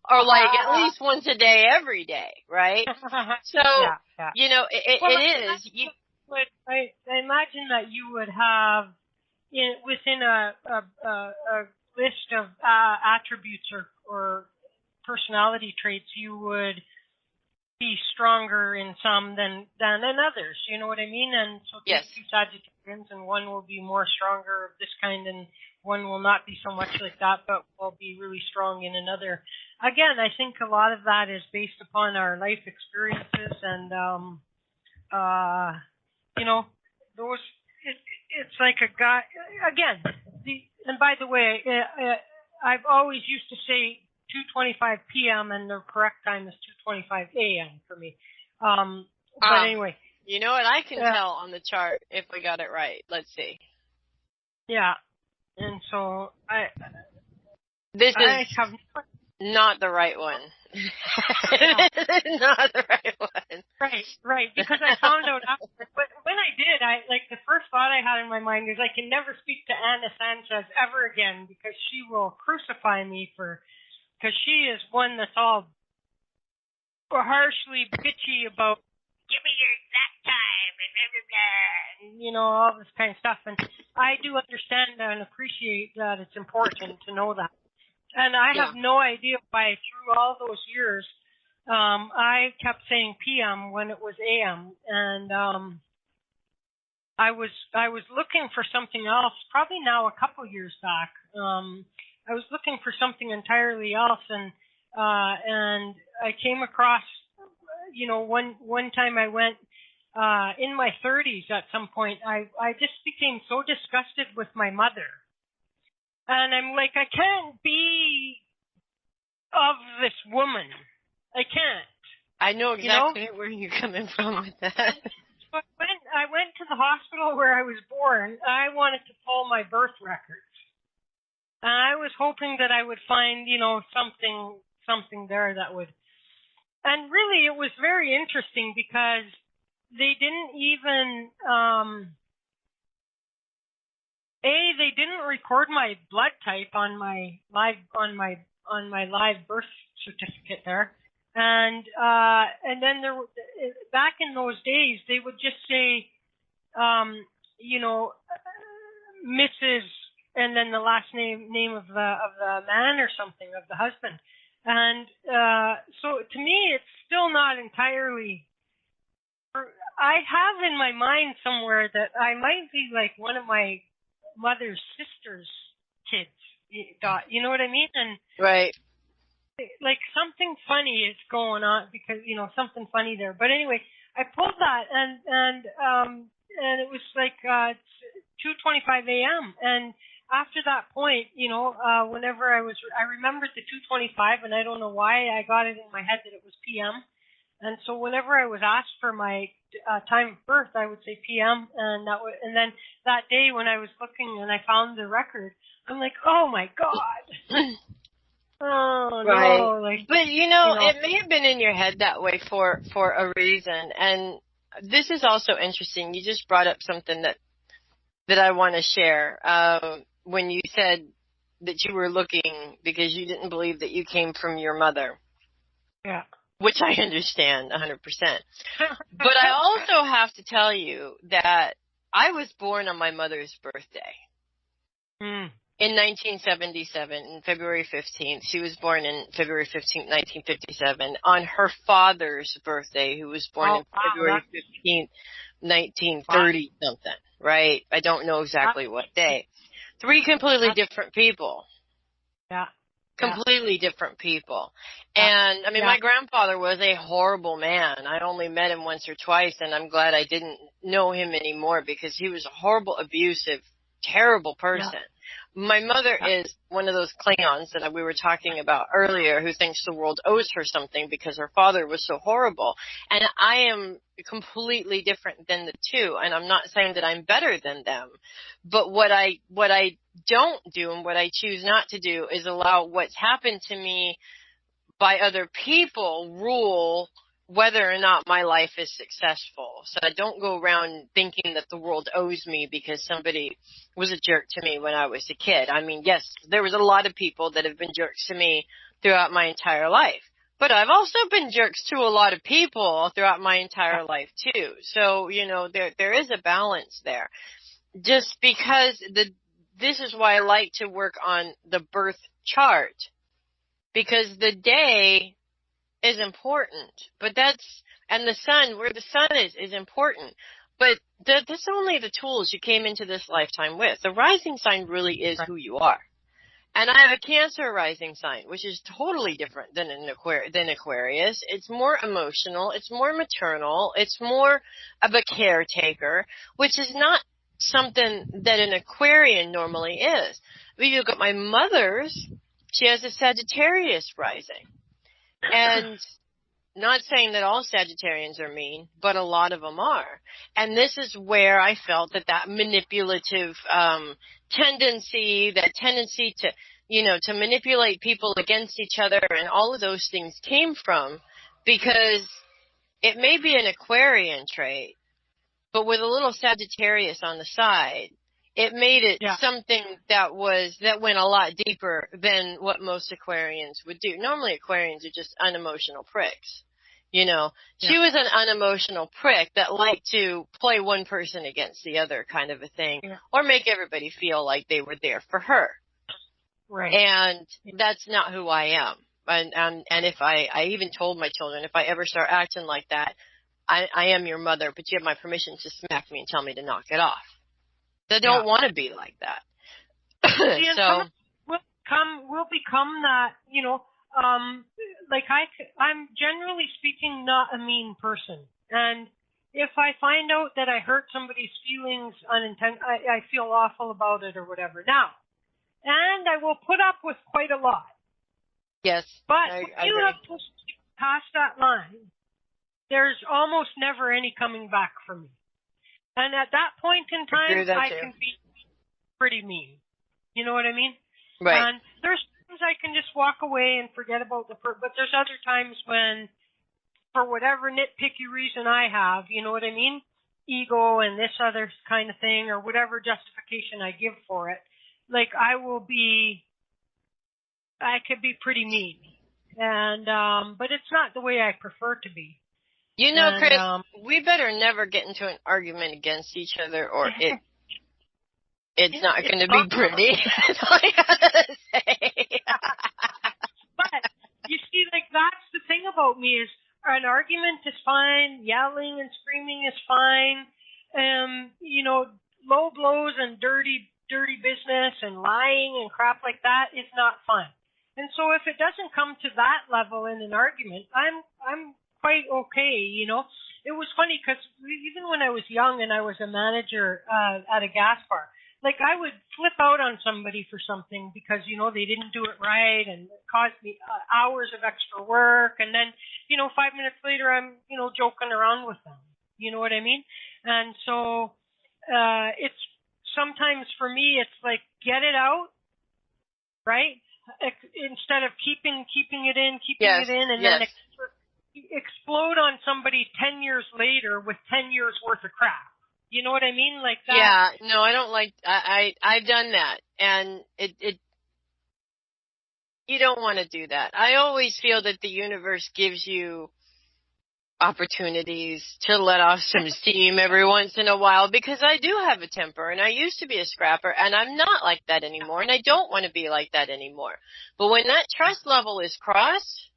Or at least once a day, every day, right? So, it is. I imagine that you would have, within a list of attributes or personality traits, you would be stronger in some than in others. You know what I mean? And so yes. Two Sagittarians, and one will be more stronger of this kind, and one will not be so much like that, but will be really strong in another. Again, I think a lot of that is based upon our life experiences, and those. It's like a guy again. And by the way, I've always used to say 2:25 p.m. and the correct time is 2:25 a.m. for me. But anyway. You know what? I can tell on the chart if we got it right. Let's see. Yeah. And so This is not the right one. Not the right one. Right. Because I found out after. But when I did, the first thought I had in my mind is I can never speak to Anna Sanchez ever again because she will crucify me because she is one that's all harshly bitchy about give me your exact time and blah, blah, blah, and all this kind of stuff. And I do understand and appreciate that it's important to know that. And I have no idea why through all those years I kept saying PM when it was AM. And I was looking for something else, probably now a couple years back. I was looking for something entirely else, and I came across, one time I went in my 30s at some point. I just became so disgusted with my mother, and I'm like, I can't be of this woman. I can't. I know exactly where you're coming from with that. So I went to the hospital where I was born. I wanted to pull my birth records. And I was hoping that I would find, something there that would. And really, it was very interesting because they didn't even, they didn't record my blood type on my live birth certificate there. And then back in those days, they would just say, Mrs. and then the last name of the man or something, of the husband. And so to me, it's still not entirely. I have in my mind somewhere that I might be like one of my mother's sister's kids. You know what I mean? And right. Like something funny is going on because something funny there. But anyway, I pulled that and it was like 2:25 a.m. and after that point, whenever I remembered the 2:25, and I don't know why I got it in my head that it was p.m. And so whenever I was asked for my time of birth, I would say p.m. And then that day when I was looking and I found the record, I'm like, oh my God. Oh, right. No. But it may have been in your head that way for a reason. And this is also interesting. You just brought up something that I want to share. When you said that you were looking because you didn't believe that you came from your mother. Yeah. Which I understand 100%. But I also have to tell you that I was born on my mother's birthday. In 1977, in February 15th. She was born in February 15th, 1957. On her father's birthday, who was born in February 15th, 1930-something, right? I don't know exactly what day. 3 completely different people. Yeah. Completely different people. And, my grandfather was a horrible man. I only met him once or twice, and I'm glad I didn't know him anymore because he was a horrible, abusive, terrible person. Yeah. My mother is one of those Klingons that we were talking about earlier who thinks the world owes her something because her father was so horrible. And I am completely different than the two. And I'm not saying that I'm better than them. But what I don't do and what I choose not to do is allow what's happened to me by other people rule whether or not my life is successful. So I don't go around thinking that the world owes me because somebody was a jerk to me when I was a kid. Yes, there was a lot of people that have been jerks to me throughout my entire life. But I've also been jerks to a lot of people throughout my entire life too. So, there is a balance there. Just because this is why I like to work on the birth chart. Because the day is important, but and the sun, where the sun is important, but that's only the tools you came into this lifetime with. The rising sign really is who you are. And I have a Cancer rising sign, which is totally different than Aquarius. It's more emotional, it's more maternal, it's more of a caretaker, which is not something that an Aquarian normally is. If you look at my mother's, she has a Sagittarius rising. And not saying that all Sagittarians are mean, but a lot of them are. And this is where I felt that manipulative tendency, that tendency to manipulate people against each other and all of those things came from, because it may be an Aquarian trait, but with a little Sagittarius on the side, it made it something that went a lot deeper than what most Aquarians would do. Normally Aquarians are just unemotional pricks. She was an unemotional prick that liked to play one person against the other kind of a thing, or make everybody feel like they were there for her. Right. And that's not who I am. And if I even told my children, if I ever start acting like that, I am your mother, but you have my permission to smack me and tell me to knock it off. They don't want to be like that. become that, like I'm generally speaking not a mean person. And if I find out that I hurt somebody's feelings I feel awful about it or whatever. Now, and I will put up with quite a lot. Yes. But I when you agree. have pushed past that line, there's almost never any coming back for me. And at that point in time, I can be pretty mean. You know what I mean? Right. And there's times I can just walk away and forget about but there's other times when, for whatever nitpicky reason I have, you know what I mean? Ego and this other kind of thing, or whatever justification I give for it, like I could be pretty mean. And, but it's not the way I prefer to be. You know, Chris, we better never get into an argument against each other, or it's not going to be pretty. That's all I gotta say. But you see, like that's the thing about me is an argument is fine, yelling and screaming is fine, low blows and dirty business and lying and crap like that is not fun. And so if it doesn't come to that level in an argument, I'm quite okay, It was funny because even when I was young and I was a manager at a gas bar, like I would flip out on somebody for something because, they didn't do it right and it caused me hours of extra work. And then, 5 minutes later, I'm, joking around with them. You know what I mean? And so it's sometimes for me, it's like, get it out, right? Instead of keeping it in, and then explode on somebody 10 years later with 10 years worth of crap. You know what I mean? Like that. Yeah, no, I don't like, I've done that, and it you don't want to do that. I always feel that the universe gives you opportunities to let off some steam every once in a while, because I do have a temper, and I used to be a scrapper, and I'm not like that anymore, and I don't want to be like that anymore. But when that trust level is crossed,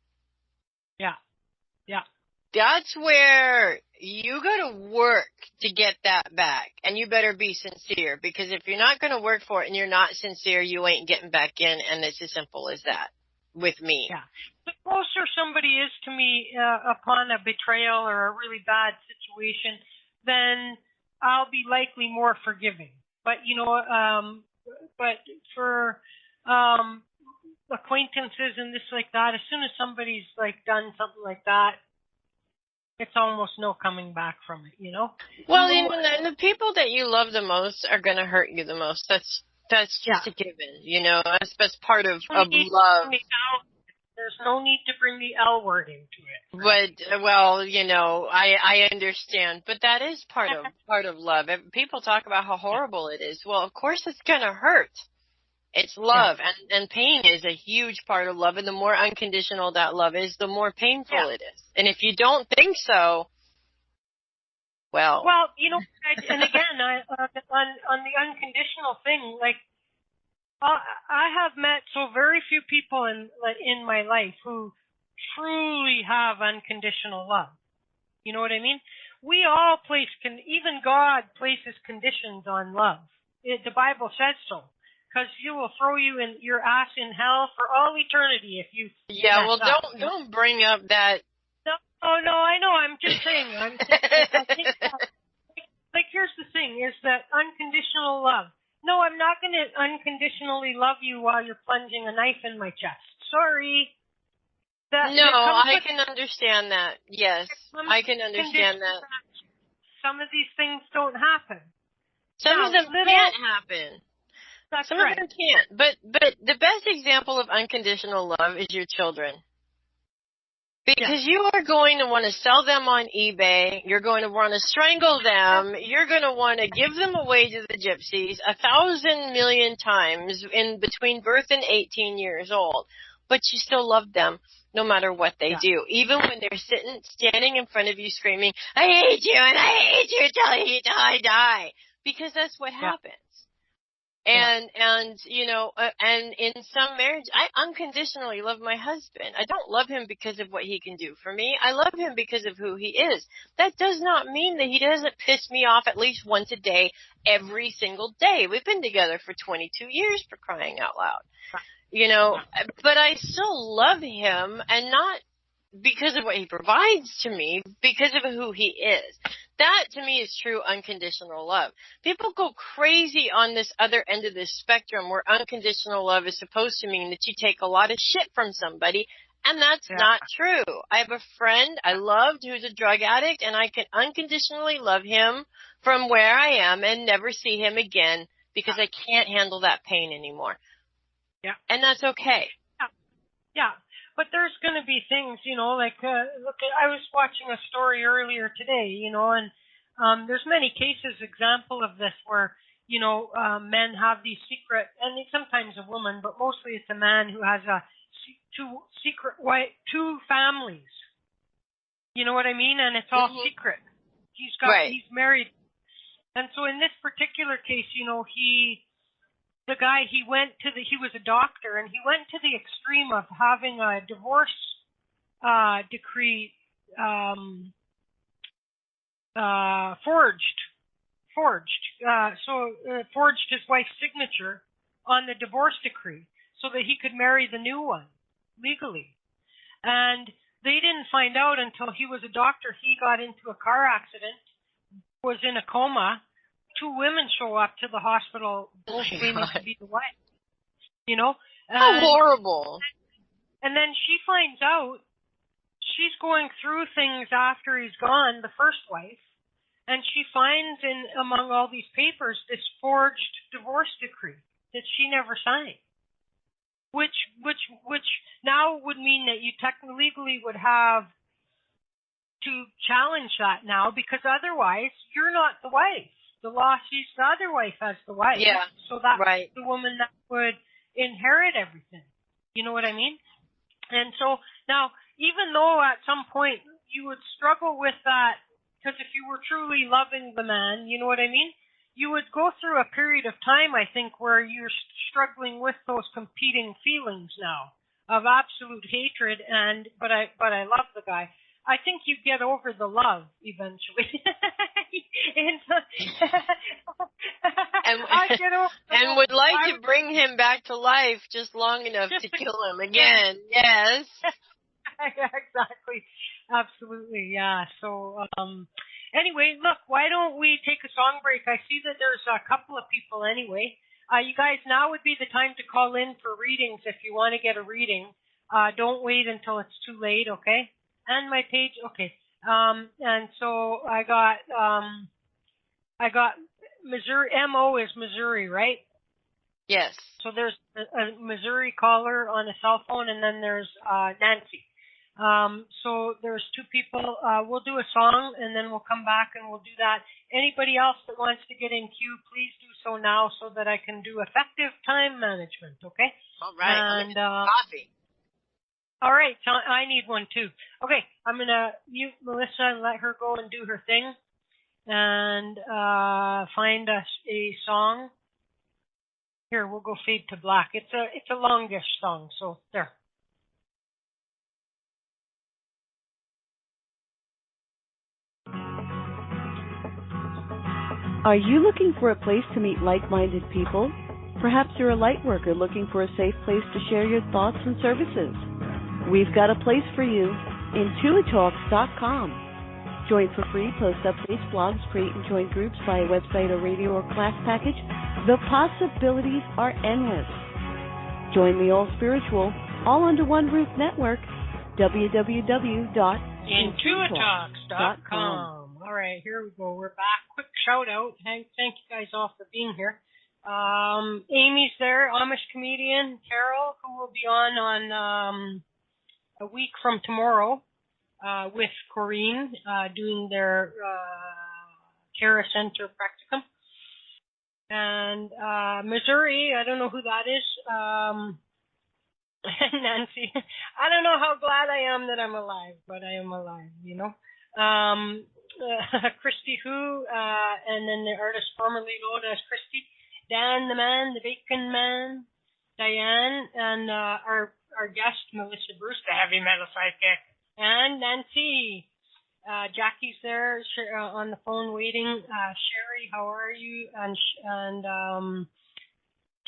that's where you got to work to get that back, and you better be sincere, because if you're not going to work for it and you're not sincere, you ain't getting back in, and it's as simple as that with me. Yeah. The closer somebody is to me upon a betrayal or a really bad situation, then I'll be likely more forgiving. But, but for acquaintances and this like that, as soon as somebody's like done something like that, it's almost no coming back from it, Well, and the people that you love the most are going to hurt you the most. That's just a given, That's part of love. There's no need to bring the L word into it. But, well, I understand. But that is part of love. People talk about how horrible it is. Well, of course it's going to hurt. It's love, and pain is a huge part of love, and the more unconditional that love is, the more painful it is. And if you don't think so, well, and again, on the unconditional thing, like I have met so very few people in my life who truly have unconditional love. You know what I mean? We all even God places conditions on love. The Bible says so. Because you will throw your ass in hell for all eternity if you. Yeah, well, don't bring up that. No, I know. I'm just saying. I think like here's the thing: is that unconditional love. No, I'm not going to unconditionally love you while you're plunging a knife in my chest. Sorry. I can understand that. Yes, I can understand that. Some of these things don't happen. Some of them can't happen. That's Some right. of them can't. But the best example of unconditional love is your children. Because you are going to want to sell them on eBay. You're going to want to strangle them. You're going to want to give them away to the gypsies 1,000 million times in between birth and 18 years old. But you still love them no matter what they do. Even when they're standing in front of you screaming, I hate you and I hate you till I die. Because that's what happens. And in some marriage, I unconditionally love my husband. I don't love him because of what he can do for me. I love him because of who he is. That does not mean that he doesn't piss me off at least once a day, every single day. We've been together for 22 years, for crying out loud. but I still love him, and not because of what he provides to me, because of who he is. That, to me, is true unconditional love. People go crazy on this other end of this spectrum where unconditional love is supposed to mean that you take a lot of shit from somebody, and that's not true. I have a friend I loved who's a drug addict, and I can unconditionally love him from where I am and never see him again because I can't handle that pain anymore. Yeah. And that's okay. Yeah. But there's going to be things, like, look, I was watching a story earlier today, and there's many cases, example of this where, men have these secret, and sometimes a woman, but mostly it's a man who has two families. You know what I mean? And it's all secret. He's married. And so in this particular case, the guy, he was a doctor, and he went to the extreme of having a divorce decree forged. Forged his wife's signature on the divorce decree so that he could marry the new one legally. And they didn't find out until he was a doctor. He got into a car accident, was in a coma. Two women show up to the hospital, both claiming to be the wife. How horrible. And then she finds out she's going through things after he's gone, the first wife, and she finds among all these papers this forged divorce decree that she never signed, which now would mean that you technically legally would have to challenge that now, because otherwise you're not the wife. The law sees the other wife as the wife. Yeah. So that's the woman that would inherit everything. You know what I mean? And so now, even though at some point you would struggle with that, because if you were truly loving the man, you know what I mean? You would go through a period of time, I think, where you're struggling with those competing feelings now of absolute hatred, but I love the guy. I think you get over the love eventually. and would like to bring him back to life just long enough to kill him again. Yes. Yeah, exactly. Absolutely. Yeah. So, anyway, look, why don't we take a song break? I see that there's a couple of people anyway. You guys, now would be the time to call in for readings if you want to get a reading. Don't wait until it's too late, okay? And my page, okay. And so I got Missouri. MO is Missouri, right? Yes. So there's a Missouri caller on a cell phone, and then there's Nancy. So there's two people. We'll do a song, and then we'll come back and we'll do that. Anybody else that wants to get in queue, please do so now so that I can do effective time management, okay? All right. And coffee. All right, so I need one too. Okay, I'm going to mute Melissa and let her go and do her thing and find us a song. Here, we'll go Fade to Black. It's a longish song, so there. Are you looking for a place to meet like-minded people? Perhaps you're a light worker looking for a safe place to share your thoughts and services. We've got a place for you, intuitalks.com. Join for free, post updates, blogs, create and join groups via website or radio or class package. The possibilities are endless. Join the all-spiritual, all-under-one-roof network, www.intuitalks.com. All right, here we go. We're back. Quick shout-out. Thank you guys all for being here. Amy's there, Amish comedian. Carol, who will be on a week from tomorrow with Corrine doing their Terra Center practicum. And Missouri, I don't know who that is. Nancy, I don't know how glad I am that I'm alive, but I am alive, you know. Christy Who, and then the artist formerly known as Christy. Dan the Man, the Bacon Man, Diane, and our guest, Melissa Bruce, the heavy metal psychic, and Nancy. Jackie's there on the phone waiting. Sherry, how are you? And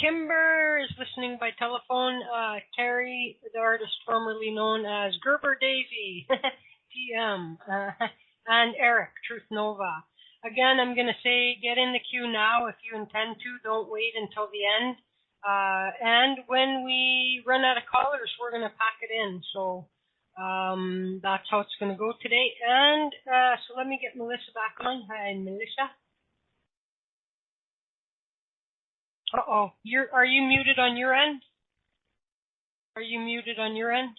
Kimber is listening by telephone. Terry, the artist formerly known as Gerber Daisy, TM, and Eric, Truth Nova. Again, I'm going to say get in the queue now if you intend to. Don't wait until the end. And when we run out of callers, we're going to pack it in. So that's how it's going to go today. And so let me get Melissa back on. Hi, Melissa. Uh-oh. Are you muted on your end? Are you muted on your end?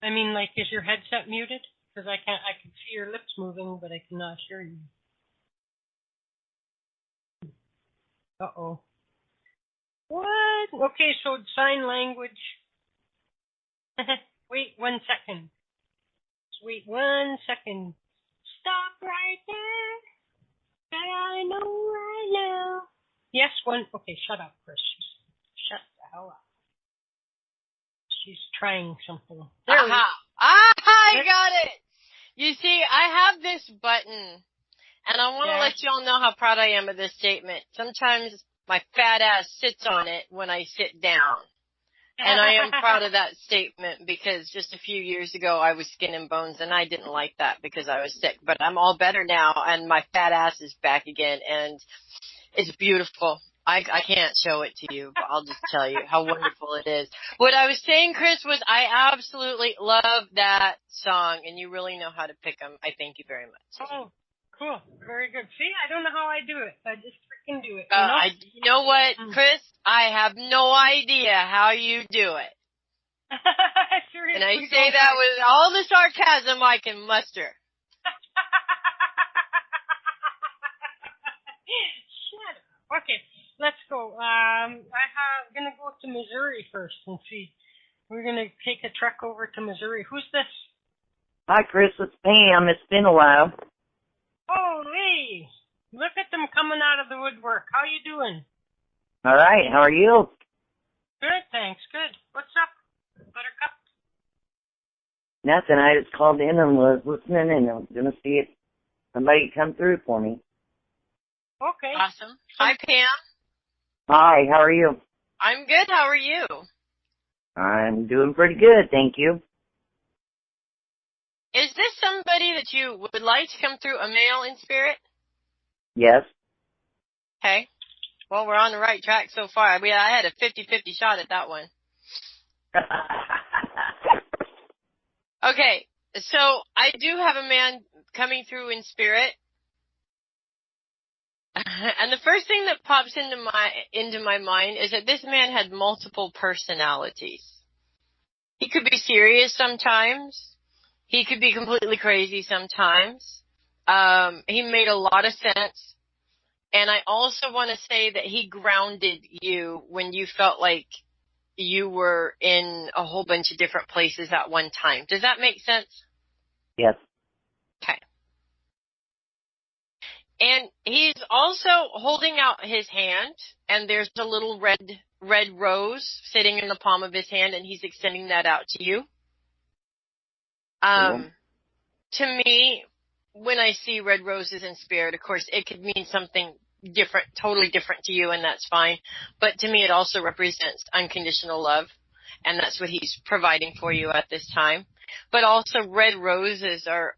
I mean, like, is your headset muted? Because I can see your lips moving, but I cannot hear you. Uh-oh. What? Okay, so sign language. Wait 1 second. Just wait 1 second. Stop right there. I know. Yes, one. Okay, shut up, Chris. Shut the hell up. She's trying something. Aha! I got it! You see, I have this button, and I want to let you all know how proud I am of this statement. Sometimes my fat ass sits on it when I sit down. And I am proud of that statement because just a few years ago I was skin and bones and I didn't like that because I was sick. But I'm all better now and my fat ass is back again and it's beautiful. I can't show it to you, but I'll just tell you how wonderful it is. What I was saying, Chris, was I absolutely love that song and you really know how to pick them. I thank you very much. Oh, cool. Very good. See, I don't know how I do it. I just freaking do it. You know what, Chris? I have no idea how you do it. Seriously, and I say that with all the sarcasm I can muster. Shut up. Okay, let's go. I'm going to go to Missouri first and see. We're going to take a trek over to Missouri. Who's this? Hi, Chris. It's Pam. It's been a while. Holy! Look at them coming out of the woodwork. How you doing? All right. How are you? Good, thanks. Good. What's up, Buttercup? Nothing. I just called in and was listening, and I'm going to see if somebody come through for me. Okay. Awesome. Hi, Pam. Hi. How are you? I'm good. How are you? I'm doing pretty good, thank you. Is this somebody that you would like to come through a male in spirit? Yes. Okay. Well, we're on the right track so far. I had a 50-50 shot at that one. Okay. So I do have a man coming through in spirit. And the first thing that pops into my mind is that this man had multiple personalities. He could be serious sometimes. He could be completely crazy sometimes. He made a lot of sense. And I also want to say that he grounded you when you felt like you were in a whole bunch of different places at one time. Does that make sense? Yes. Okay. And he's also holding out his hand, and there's a little red rose sitting in the palm of his hand, and he's extending that out to you. To me, when I see red roses in spirit, of course, it could mean something different, totally different to you, and that's fine. But to me, it also represents unconditional love, and that's what he's providing for you at this time. But also, red roses are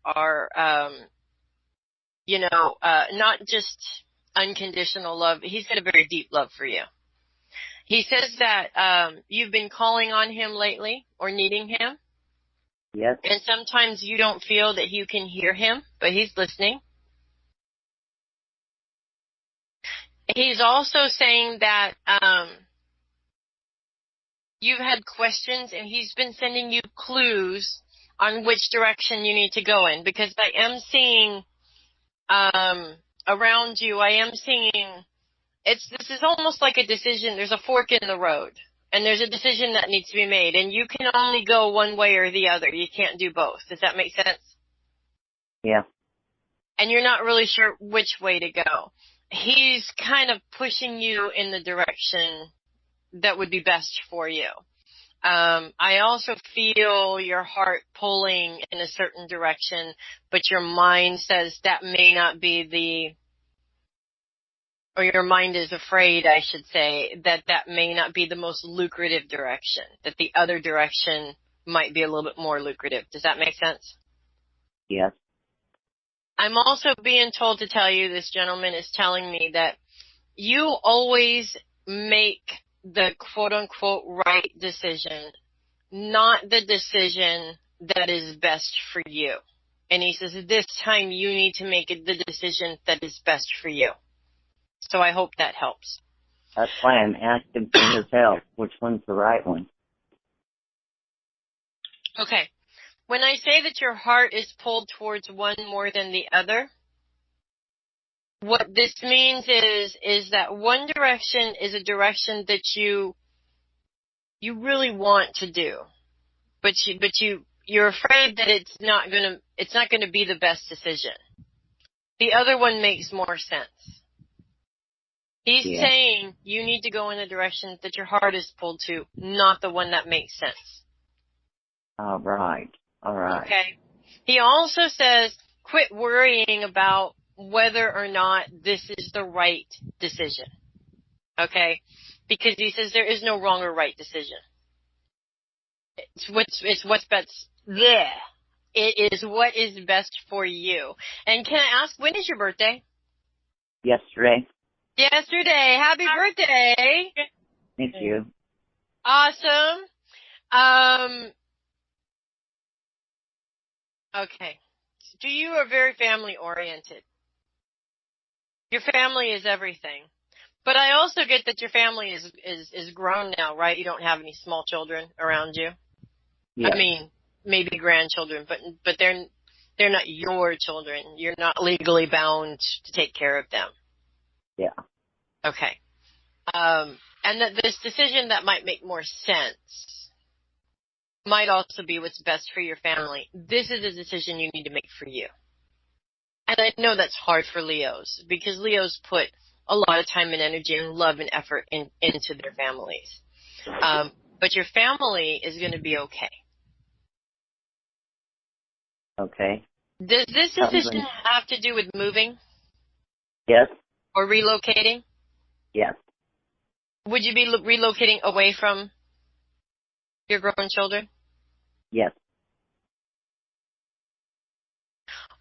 not just unconditional love. He's got a very deep love for you. He says that you've been calling on him lately or needing him. Yes. And sometimes you don't feel that you can hear him, but he's listening. He's also saying that you've had questions, and he's been sending you clues on which direction you need to go in. Because I am seeing around you, I am seeing this is almost like a decision. There's a fork in the road. And there's a decision that needs to be made, and you can only go one way or the other. You can't do both. Does that make sense? Yeah. And you're not really sure which way to go. He's kind of pushing you in the direction that would be best for you. I also feel your heart pulling in a certain direction, but your mind says that may not be or your mind is afraid, I should say, that that may not be the most lucrative direction, that the other direction might be a little bit more lucrative. Does that make sense? Yes. I'm also being told to tell you, this gentleman is telling me that you always make the quote-unquote right decision, not the decision that is best for you. And he says, this time you need to make it the decision that is best for you. So I hope that helps. That's why I'm asking for his help. Which one's the right one? Okay. When I say that your heart is pulled towards one more than the other, what this means is that one direction is a direction that you really want to do, but you're afraid that it's not gonna be the best decision. The other one makes more sense. He's saying you need to go in the direction that your heart is pulled to, not the one that makes sense. All right. All right. Okay. He also says, quit worrying about whether or not this is the right decision. Okay? Because he says there is no wrong or right decision. It's what's best. Yeah. It is what is best for you. And can I ask, when is your birthday? Yesterday. Yesterday. Happy birthday. Thank you. Awesome. Okay. You are very family oriented. Your family is everything. But I also get that your family is grown now, right? You don't have any small children around you. Yes. I mean, maybe grandchildren, but they're not your children. You're not legally bound to take care of them. Yeah. Okay. And that this decision that might make more sense might also be what's best for your family. This is a decision you need to make for you. And I know that's hard for Leos, because Leos put a lot of time and energy and love and effort into their families. But your family is going to be okay. Okay. Does this decision have to do with moving? Yes. Or relocating? Yes. Would you be relocating away from your grown children? Yes.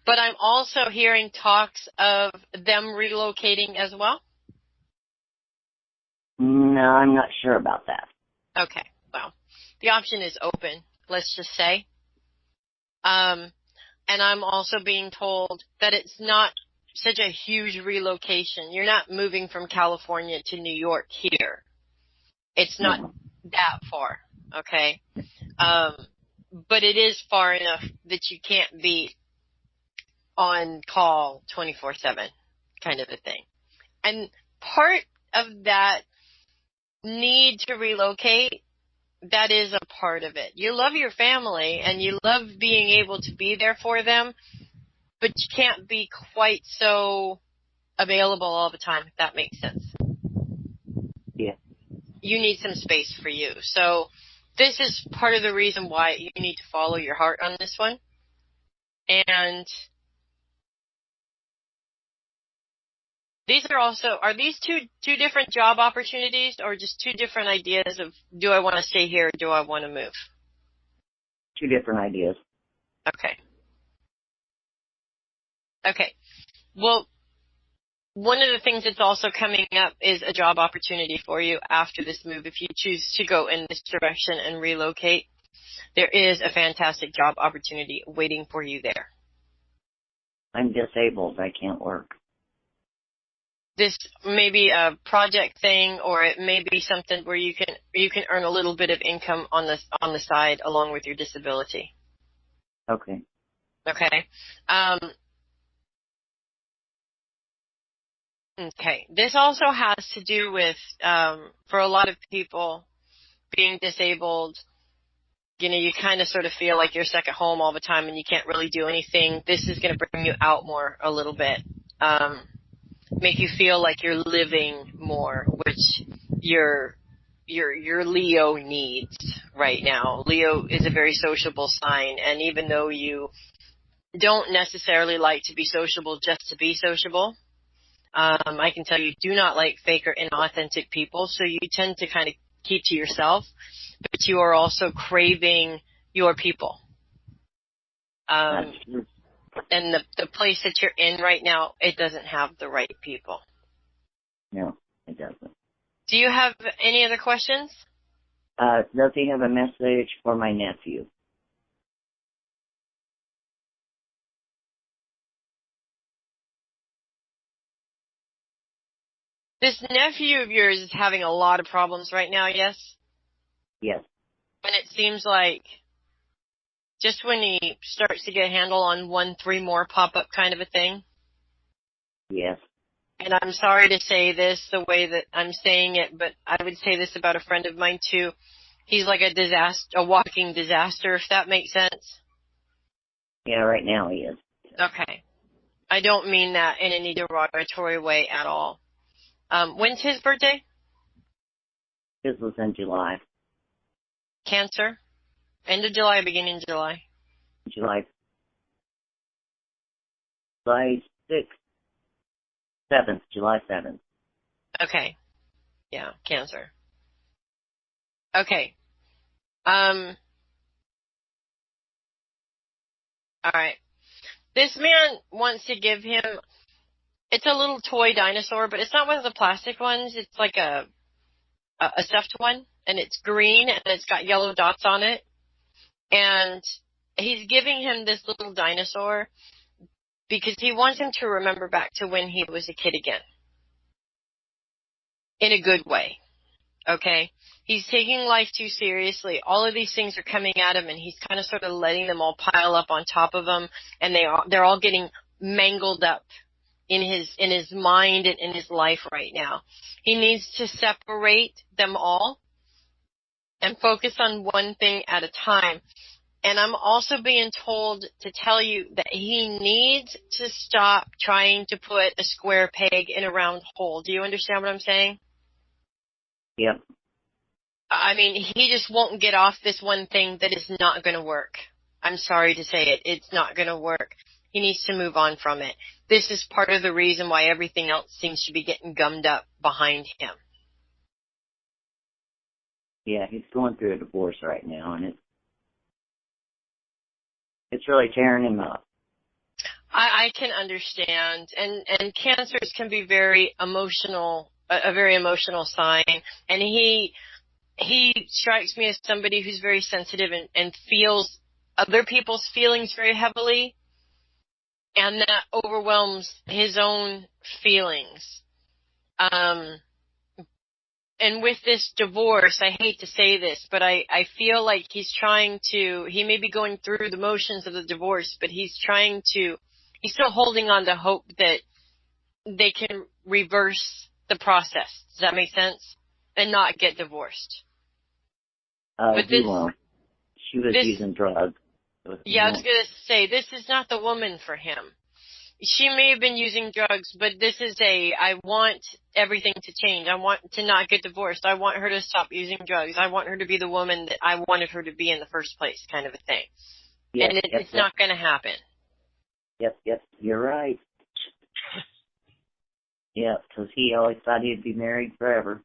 But I'm also hearing talks of them relocating as well. No, I'm not sure about that. Okay. Well, the option is open, let's just say. And I'm also being told that it's not such a huge relocation. You're not moving from California to New York here. It's not that far, okay? But it is far enough that you can't be on call 24/7 kind of a thing. And part of that need to relocate, that is a part of it. You love your family and you love being able to be there for them, but you can't be quite so available all the time, if that makes sense. Yeah. You need some space for you. So this is part of the reason why you need to follow your heart on this one. And are these two different job opportunities, or just two different ideas of, do I want to stay here or do I want to move? Two different ideas. Okay. Okay. Well, one of the things that's also coming up is a job opportunity for you after this move. If you choose to go in this direction and relocate, there is a fantastic job opportunity waiting for you there. I'm disabled. I can't work. This may be a project thing, or it may be something where you can earn a little bit of income on the side along with your disability. Okay. Okay. Okay. This also has to do with, for a lot of people being disabled, you kind of sort of feel like you're stuck at home all the time and you can't really do anything. This is going to bring you out more a little bit. Make you feel like you're living more, which your Leo needs right now. Leo is a very sociable sign, and even though you don't necessarily like to be sociable just to be sociable, I can tell you do not like fake or inauthentic people, so you tend to kind of keep to yourself, but you are also craving your people. And the place that you're in right now, it doesn't have the right people. No, it doesn't. Do you have any other questions? Does he have a message for my nephew? This nephew of yours is having a lot of problems right now, yes? Yes. And it seems like just when he starts to get a handle on 1, 3 more pop up kind of a thing? Yes. And I'm sorry to say this the way that I'm saying it, but I would say this about a friend of mine too. He's like a walking disaster, if that makes sense. Yeah, right now he is. Okay. I don't mean that in any derogatory way at all. When's his birthday? His was in July. Cancer? End of July, beginning of July? July 6th. 7th, July 7th. Okay. Yeah, Cancer. Okay. All right. This man wants to give him, it's a little toy dinosaur, but it's not one of the plastic ones. It's like a stuffed one, and it's green, and it's got yellow dots on it. And he's giving him this little dinosaur because he wants him to remember back to when he was a kid again. In a good way. Okay? He's taking life too seriously. All of these things are coming at him, and he's kind of sort of letting them all pile up on top of him, and they're all getting mangled up in his mind and in his life right now. He needs to separate them all and focus on one thing at a time. And I'm also being told to tell you that he needs to stop trying to put a square peg in a round hole. Do you understand what I'm saying? Yep. I mean, he just won't get off this one thing that is not going to work. I'm sorry to say it. It's not going to work. He needs to move on from it. This is part of the reason why everything else seems to be getting gummed up behind him. Yeah, he's going through a divorce right now, and it's really tearing him up. I can understand, and cancers can be very emotional, a very emotional sign, and he strikes me as somebody who's very sensitive and feels other people's feelings very heavily, and that overwhelms his own feelings. And with this divorce, I hate to say this, but I feel like he may be going through the motions of the divorce, but he's still holding on to hope that they can reverse the process. Does that make sense? And not get divorced. He won't. She was using drugs. Yeah, I was going to say, this is not the woman for him. She may have been using drugs, but this is I want everything to change. I want to not get divorced. I want her to stop using drugs. I want her to be the woman that I wanted her to be in the first place, kind of a thing. Yep, and it's not going to happen. Yep, you're right. Yep, because he always thought he'd be married forever.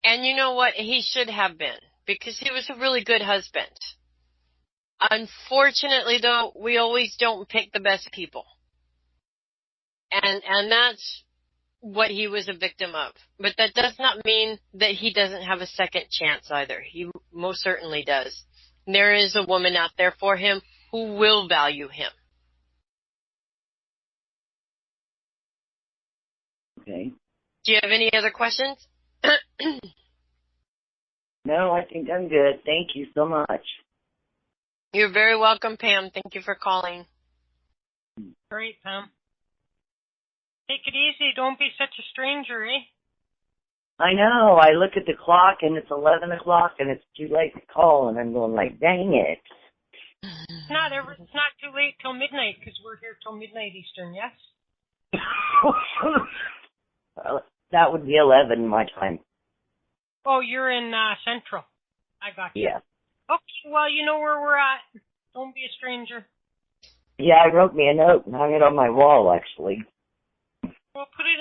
And you know what? He should have been, because he was a really good husband. Unfortunately, though, we always don't pick the best people. And that's what he was a victim of. But that does not mean that he doesn't have a second chance either. He most certainly does. There is a woman out there for him who will value him. Okay. Do you have any other questions? No, I think I'm good. Thank you so much. You're very welcome, Pam. Thank you for calling. Great, Pam. Take it easy. Don't be such a stranger, eh? I know. I look at the clock, and it's 11 o'clock, and it's too late to call, and I'm going like, dang it. It's not too late till midnight, because we're here till midnight Eastern, yes? That would be 11 my time. Oh, you're in Central. I got you. Yeah. Okay, well, you know where we're at. Don't be a stranger. Yeah, I wrote me a note and hung it on my wall, actually. Well, put it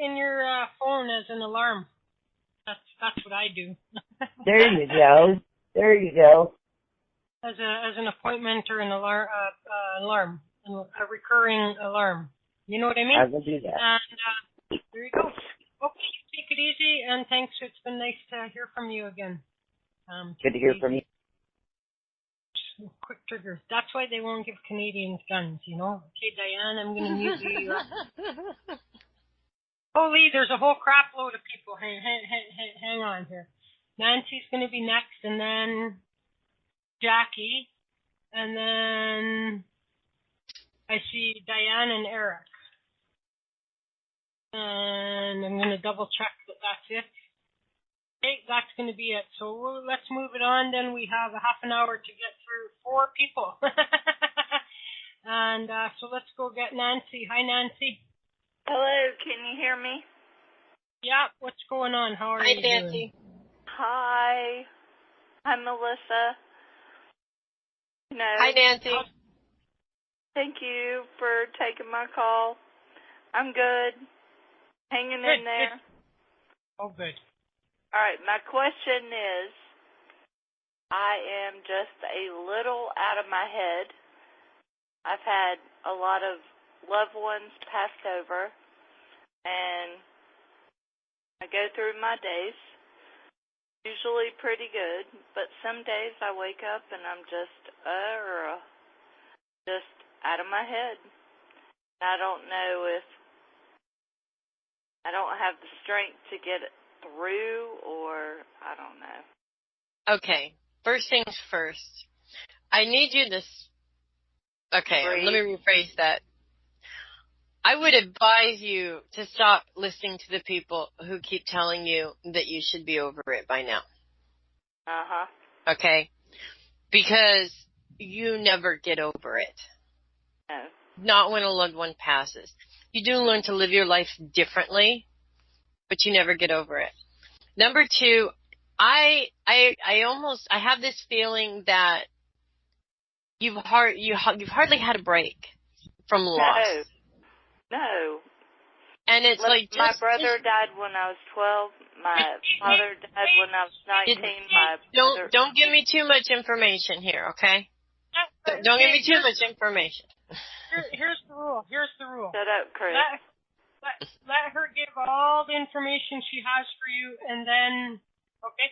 in your phone as an alarm. That's what I do. There you go. There you go. As an appointment or an alarm, a recurring alarm. You know what I mean? I will do that. And there you go. Okay, take it easy, and thanks. It's been nice to hear from you again. Good to hear from you. Quick triggers. That's why they won't give Canadians guns, you know? Okay, Diane, I'm going to mute you. Holy, there's a whole crap load of people. Hang on here. Nancy's going to be next, and then Jackie, and then I see Diane and Eric. And I'm going to double check that that's it. Okay, that's going to be it. So let's move it on. Then we have a half an hour to get through 4 people. And so let's go get Nancy. Hi, Nancy. Hello, can you hear me? Yeah, what's going on? How are you Nancy. doing? Hi. I'm Melissa. No. Hi, Nancy. Thank you for taking my call. I'm good. Hanging in there. Oh, good. All right, my question is, I am just a little out of my head. I've had a lot of loved ones passed over, and I go through my days, usually pretty good, but some days I wake up and I'm just out of my head. I don't know if I don't have the strength to get it through, or I don't know. Okay, first things first. I need you to... Okay, let me rephrase that. I would advise you to stop listening to the people who keep telling you that you should be over it by now. Uh-huh. Okay? Because you never get over it. No. Not when a loved one passes. You do learn to live your life differently, but you never get over it. Number 2, I have this feeling that you've hardly had a break from loss. No. And it's like my brother died when I was 12. My father died when I was 19. Don't give me too much information here, okay? Don't give me too much information. Here's the rule. Shut up, Chris. Let her give all the information she has for you, and then okay.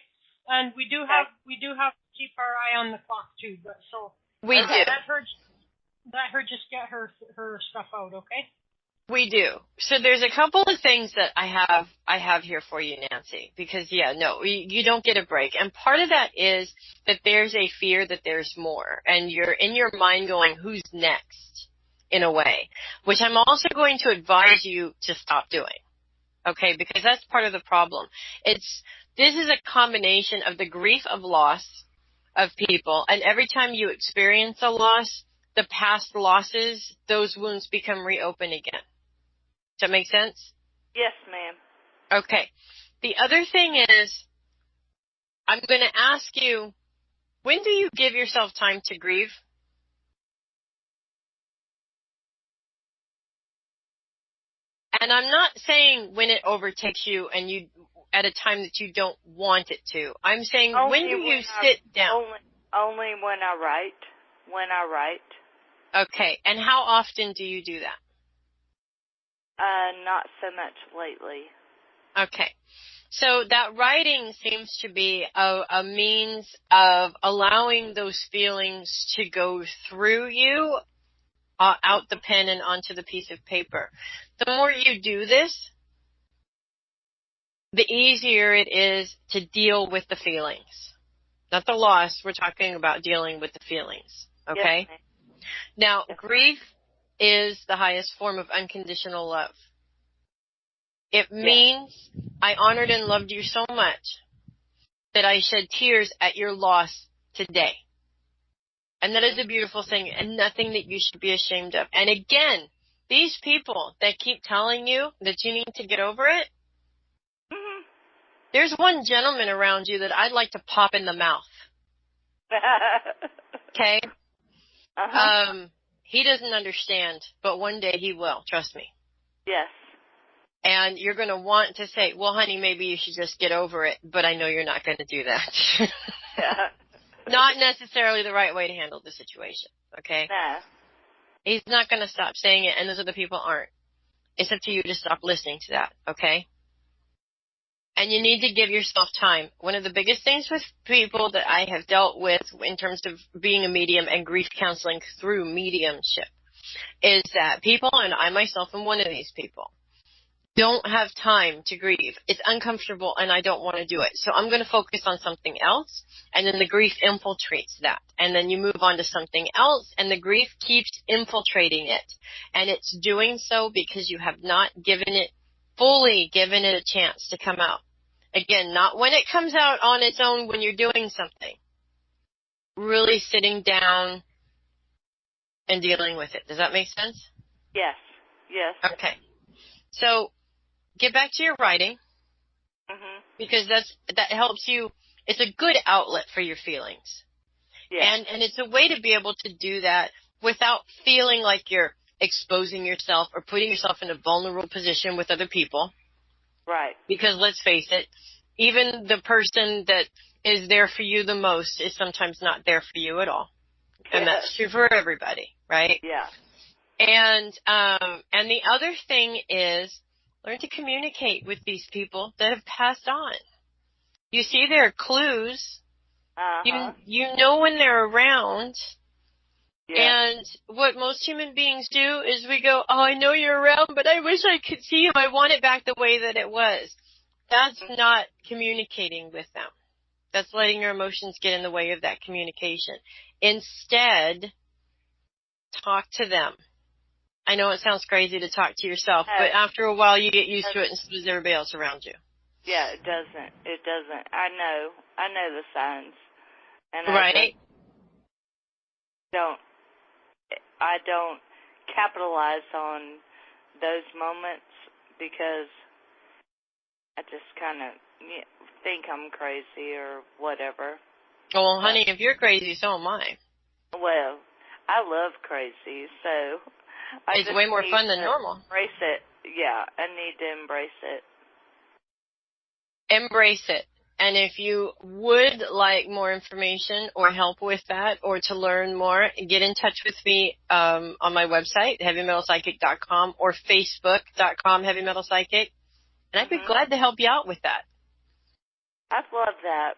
And we do have to keep our eye on the clock too. But so we do. Let her just get her stuff out, okay? We do. So there's a couple of things that I have here for you, Nancy, because you don't get a break. And part of that is that there's a fear that there's more, and you're in your mind going, who's next, in a way, which I'm also going to advise you to stop doing. Okay, because that's part of the problem. This is a combination of the grief of loss of people, and every time you experience a loss, the past losses, those wounds become reopened again. Does that make sense? Yes, ma'am. Okay. The other thing is, I'm going to ask you, when do you give yourself time to grieve? And I'm not saying when it overtakes you and you at a time that you don't want it to. I'm saying when do you sit down? Only when I write. Okay. And how often do you do that? Not so much lately. Okay. So that writing seems to be a means of allowing those feelings to go through you, out the pen and onto the piece of paper. The more you do this, the easier it is to deal with the feelings. Not the loss, we're talking about dealing with the feelings. Okay? Yes, now, grief is the highest form of unconditional love. It means I honored and loved you so much that I shed tears at your loss today. And that is a beautiful thing and nothing that you should be ashamed of. And again, these people that keep telling you that you need to get over it, there's one gentleman around you that I'd like to pop in the mouth. Okay? Uh-huh. He doesn't understand, but one day he will. Trust me. Yes. And you're going to want to say, well, honey, maybe you should just get over it, but I know you're not going to do that. Yeah. Not necessarily the right way to handle the situation, okay? No. He's not going to stop saying it, and those other people aren't. It's up to you to stop listening to that, okay? And you need to give yourself time. One of the biggest things with people that I have dealt with in terms of being a medium and grief counseling through mediumship is that people, and I myself am one of these people, don't have time to grieve. It's uncomfortable and I don't want to do it. So I'm going to focus on something else, and then the grief infiltrates that. And then you move on to something else and the grief keeps infiltrating it. And it's doing so because you have not fully given it a chance to come out. Again, not when it comes out on its own when you're doing something. Really sitting down and dealing with it. Does that make sense? Yes. Yes. Okay. So get back to your writing, because that helps you. It's a good outlet for your feelings. Yeah. And it's a way to be able to do that without feeling like you're exposing yourself or putting yourself in a vulnerable position with other people. Right. Because let's face it, even the person that is there for you the most is sometimes not there for you at all. And that's true for everybody, right? Yeah. And the other thing is learn to communicate with these people that have passed on. You see their clues. You know when they're around. Yeah. And what most human beings do is we go, oh, I know you're around, but I wish I could see you. I want it back the way that it was. That's not communicating with them. That's letting your emotions get in the way of that communication. Instead, talk to them. I know it sounds crazy to talk to yourself, but after a while you get used to it, and so does everybody else around you. Yeah, it doesn't. It doesn't. I know the signs. And right. I don't capitalize on those moments because I just kind of think I'm crazy or whatever. Well, honey, if you're crazy, so am I. Well, I love crazy, so it's way more fun than normal. Embrace it. Yeah, I need to embrace it. Embrace it. And if you would like more information or help with that or to learn more, get in touch with me on my website, heavymetalpsychic.com, or facebook.com, heavymetalpsychic. And I'd be glad to help you out with that. I'd love that.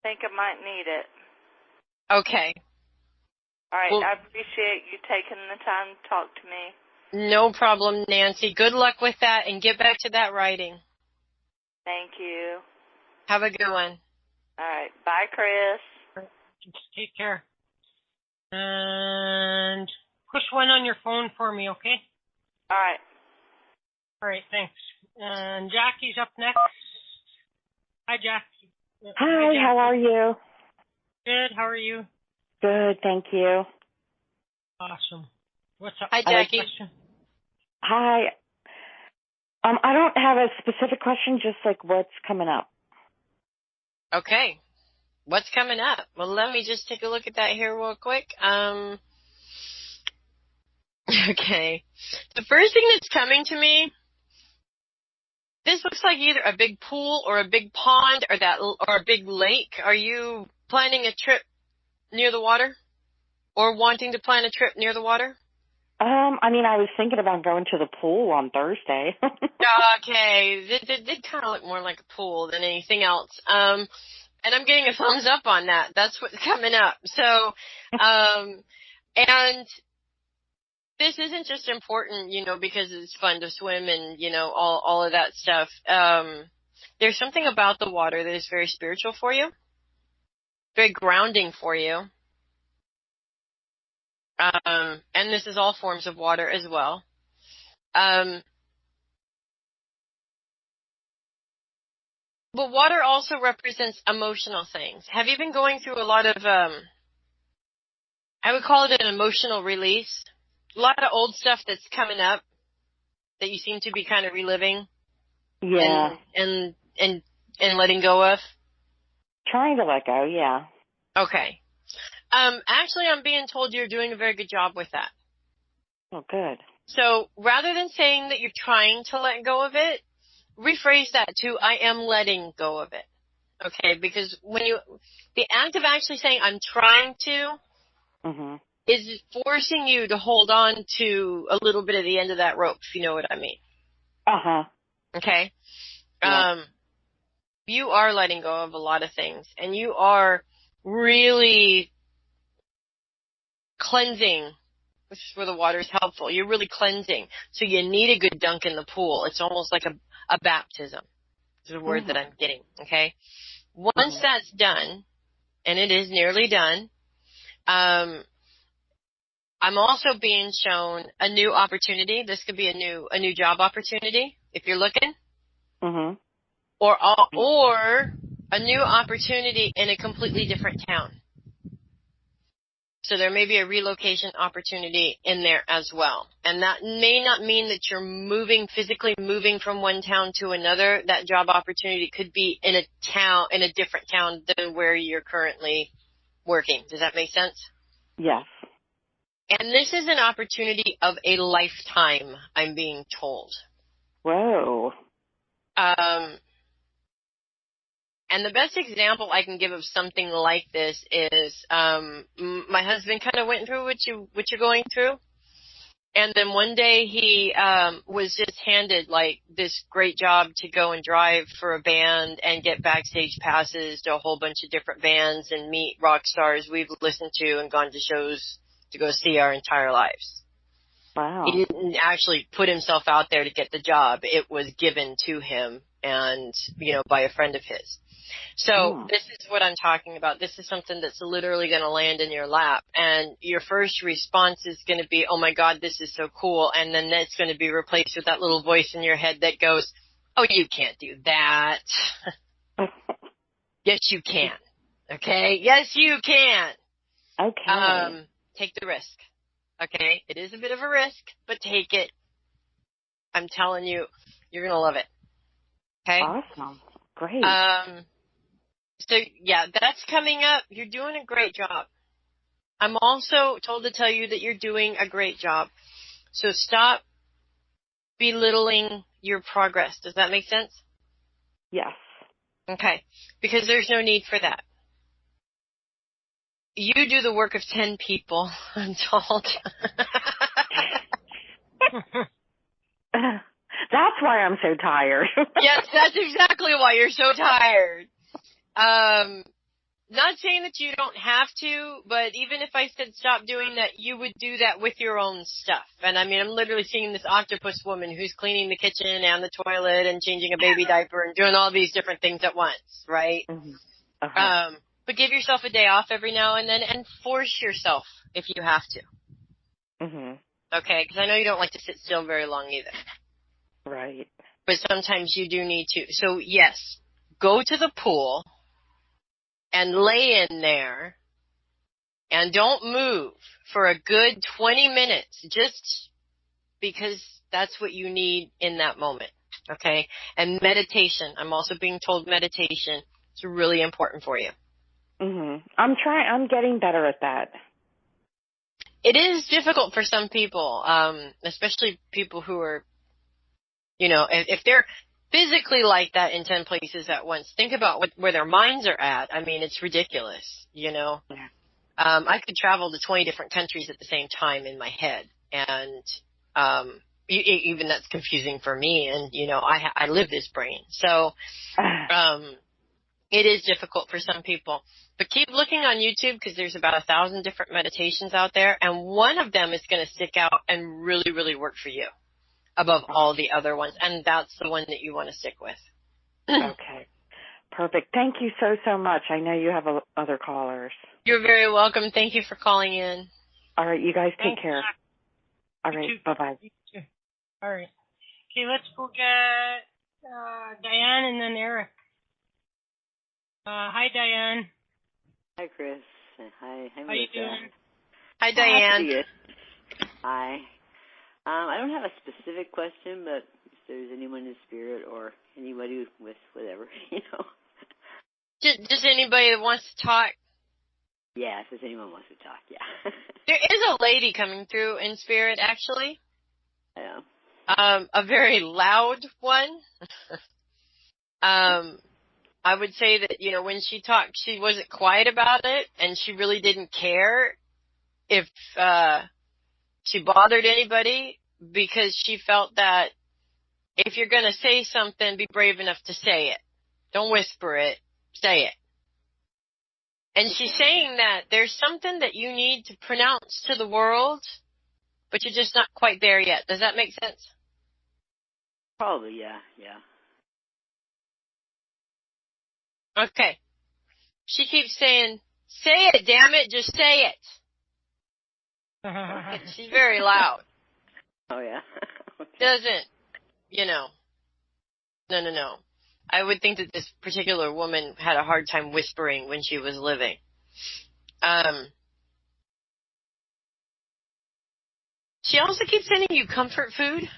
Think I might need it. Okay. All right. Well, I appreciate you taking the time to talk to me. No problem, Nancy. Good luck with that, and get back to that writing. Thank you. Have a good one. All right. Bye, Chris. Take care. And push one on your phone for me, okay? All right. All right, thanks. And Jackie's up next. Hi, Jackie. Hi, how are you? Good, how are you? Good, thank you. Awesome. What's up? Hi, Jackie. Hi. I don't have a specific question, just like what's coming up. Okay. What's coming up? Well, let me just take a look at that here real quick. Okay. The first thing that's coming to me, this looks like either a big pool or a big pond or a big lake. Are you planning a trip near the water or wanting to plan a trip near the water? I was thinking about going to the pool on Thursday. Okay. It did kind of look more like a pool than anything else. And I'm getting a thumbs up on that. That's what's coming up. So, and this isn't just important, because it's fun to swim and, all of that stuff. There's something about the water that is very spiritual for you, very grounding for you. And this is all forms of water as well. But water also represents emotional things. Have you been going through a lot of, I would call it an emotional release? A lot of old stuff that's coming up that you seem to be kind of reliving. Yeah. And letting go of? Trying to let go, yeah. Okay. Actually, I'm being told you're doing a very good job with that. Oh, good. So rather than saying that you're trying to let go of it, rephrase that to I am letting go of it. Okay, because the act of actually saying I'm trying to is forcing you to hold on to a little bit of the end of that rope, if you know what I mean. Okay? Yeah. You are letting go of a lot of things, and you are really cleansing, which is where the water is helpful. You're really cleansing. So you need a good dunk in the pool. It's almost like a baptism. Is the word that I'm getting, okay? Once that's done, and it is nearly done, I'm also being shown a new opportunity. This could be a new job opportunity if you're looking, or a new opportunity in a completely different town. So there may be a relocation opportunity in there as well. And that may not mean that you're physically moving from one town to another. That job opportunity could be in a different town than where you're currently working. Does that make sense? Yes. And this is an opportunity of a lifetime, I'm being told. Whoa. And the best example I can give of something like this is my husband kind of went through what you're going through. And then one day he was just handed like this great job to go and drive for a band and get backstage passes to a whole bunch of different bands and meet rock stars we've listened to and gone to shows to go see our entire lives. Wow. He didn't actually put himself out there to get the job. It was given to him and, by a friend of his. So this is what I'm talking about. This is something that's literally going to land in your lap. And your first response is going to be, oh, my God, this is so cool. And then that's going to be replaced with that little voice in your head that goes, oh, you can't do that. Yes, you can. Okay? Yes, you can. Okay. Take the risk. Okay? It is a bit of a risk, but take it. I'm telling you, you're going to love it. Okay? Awesome. Great. So, yeah, that's coming up. You're doing a great job. I'm also told to tell you that you're doing a great job. So stop belittling your progress. Does that make sense? Yes. Okay. Because there's no need for that. You do the work of 10 people, I'm told. That's why I'm so tired. Yes, that's exactly why you're so tired. Not saying that you don't have to, but even if I said stop doing that, you would do that with your own stuff. And I mean, I'm literally seeing this octopus woman who's cleaning the kitchen and the toilet and changing a baby diaper and doing all these different things at once, right? But give yourself a day off every now and then and force yourself if you have to. Okay, because I know you don't like to sit still very long either. Right. But sometimes you do need to. So, yes, go to the pool and lay in there and don't move for a good 20 minutes just because that's what you need in that moment, okay? And meditation. I'm also being told meditation is really important for you. I'm getting better at that. It is difficult for some people, especially people who are, if they're physically like that in 10 places at once. Think about where their minds are at. I mean, it's ridiculous, Yeah. I could travel to 20 different countries at the same time in my head. And even that's confusing for me. And, I live this brain. So it is difficult for some people. But keep looking on YouTube because there's about 1,000 different meditations out there. And one of them is going to stick out and really, really work for you above all the other ones. And that's the one that you want to stick with. Okay. Perfect. Thank you so, so much. I know you have other callers. You're very welcome. Thank you for calling in. All right. You guys take care. All right. Bye-bye. All right. Okay, let's go get Diane and then Eric. Hi, Diane. Hi, Chris. Hi, How you doing? Hi, Diane. Hi. I don't have a specific question, but if there's anyone in spirit or anybody with whatever, Just anybody that wants to talk? Yeah, if anyone wants to talk, yeah. There is a lady coming through in spirit, actually. Yeah. A very loud one. I would say that, when she talked, she wasn't quiet about it, and she really didn't care if she bothered anybody, because she felt that if you're going to say something, be brave enough to say it. Don't whisper it. Say it. And she's saying that there's something that you need to pronounce to the world, but you're just not quite there yet. Does that make sense? Probably, yeah. Okay. She keeps saying, say it, damn it, just say it. She's very loud. Oh, yeah. Okay. Doesn't, no. I would think that this particular woman had a hard time whispering when she was living. She also keeps sending you comfort food.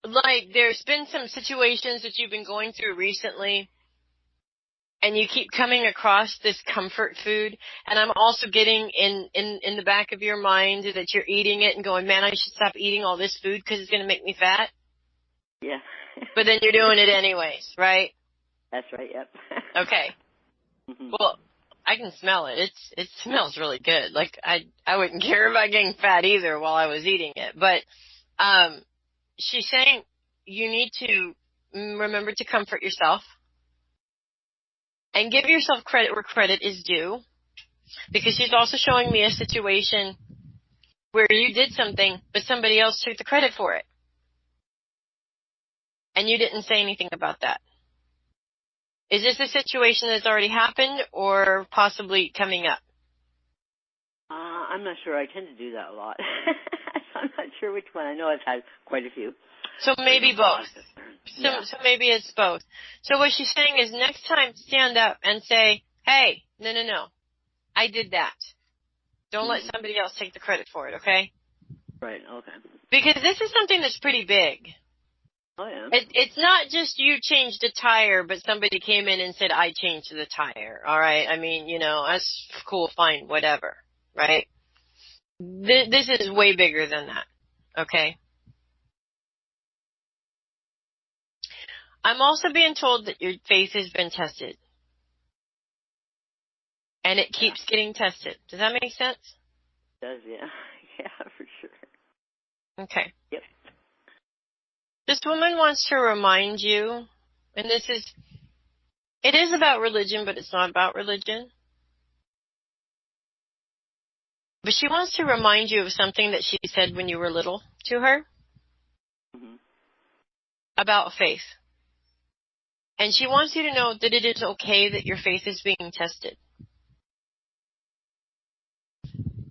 Like, there's been some situations that you've been going through recently, and you keep coming across this comfort food, and I'm also getting in the back of your mind that you're eating it and going, man, I should stop eating all this food because it's going to make me fat. Yeah. But then you're doing it anyways, right? That's right, yep. Okay. Mm-hmm. Well, I can smell it. It smells really good. Like, I wouldn't care about getting fat either while I was eating it. But she's saying you need to remember to comfort yourself and give yourself credit where credit is due, because she's also showing me a situation where you did something, but somebody else took the credit for it. And you didn't say anything about that. Is this a situation that's already happened or possibly coming up? I'm not sure. I tend to do that a lot. So I'm not sure which one. I know I've had quite a few. So maybe both. So maybe it's both. So what she's saying is next time stand up and say, hey, no. I did that. Don't let somebody else take the credit for it, okay? Right, okay. Because this is something that's pretty big. Oh, yeah. It's not just you changed a tire, but somebody came in and said, I changed the tire, all right? I mean, that's cool, fine, whatever, right? This is way bigger than that, okay? I'm also being told that your faith has been tested. And it keeps getting tested. Does that make sense? It does, yeah. Yeah, for sure. Okay. Yep. This woman wants to remind you, and it is about religion, but it's not about religion. But she wants to remind you of something that she said when you were little to her about faith. And she wants you to know that it is okay that your faith is being tested.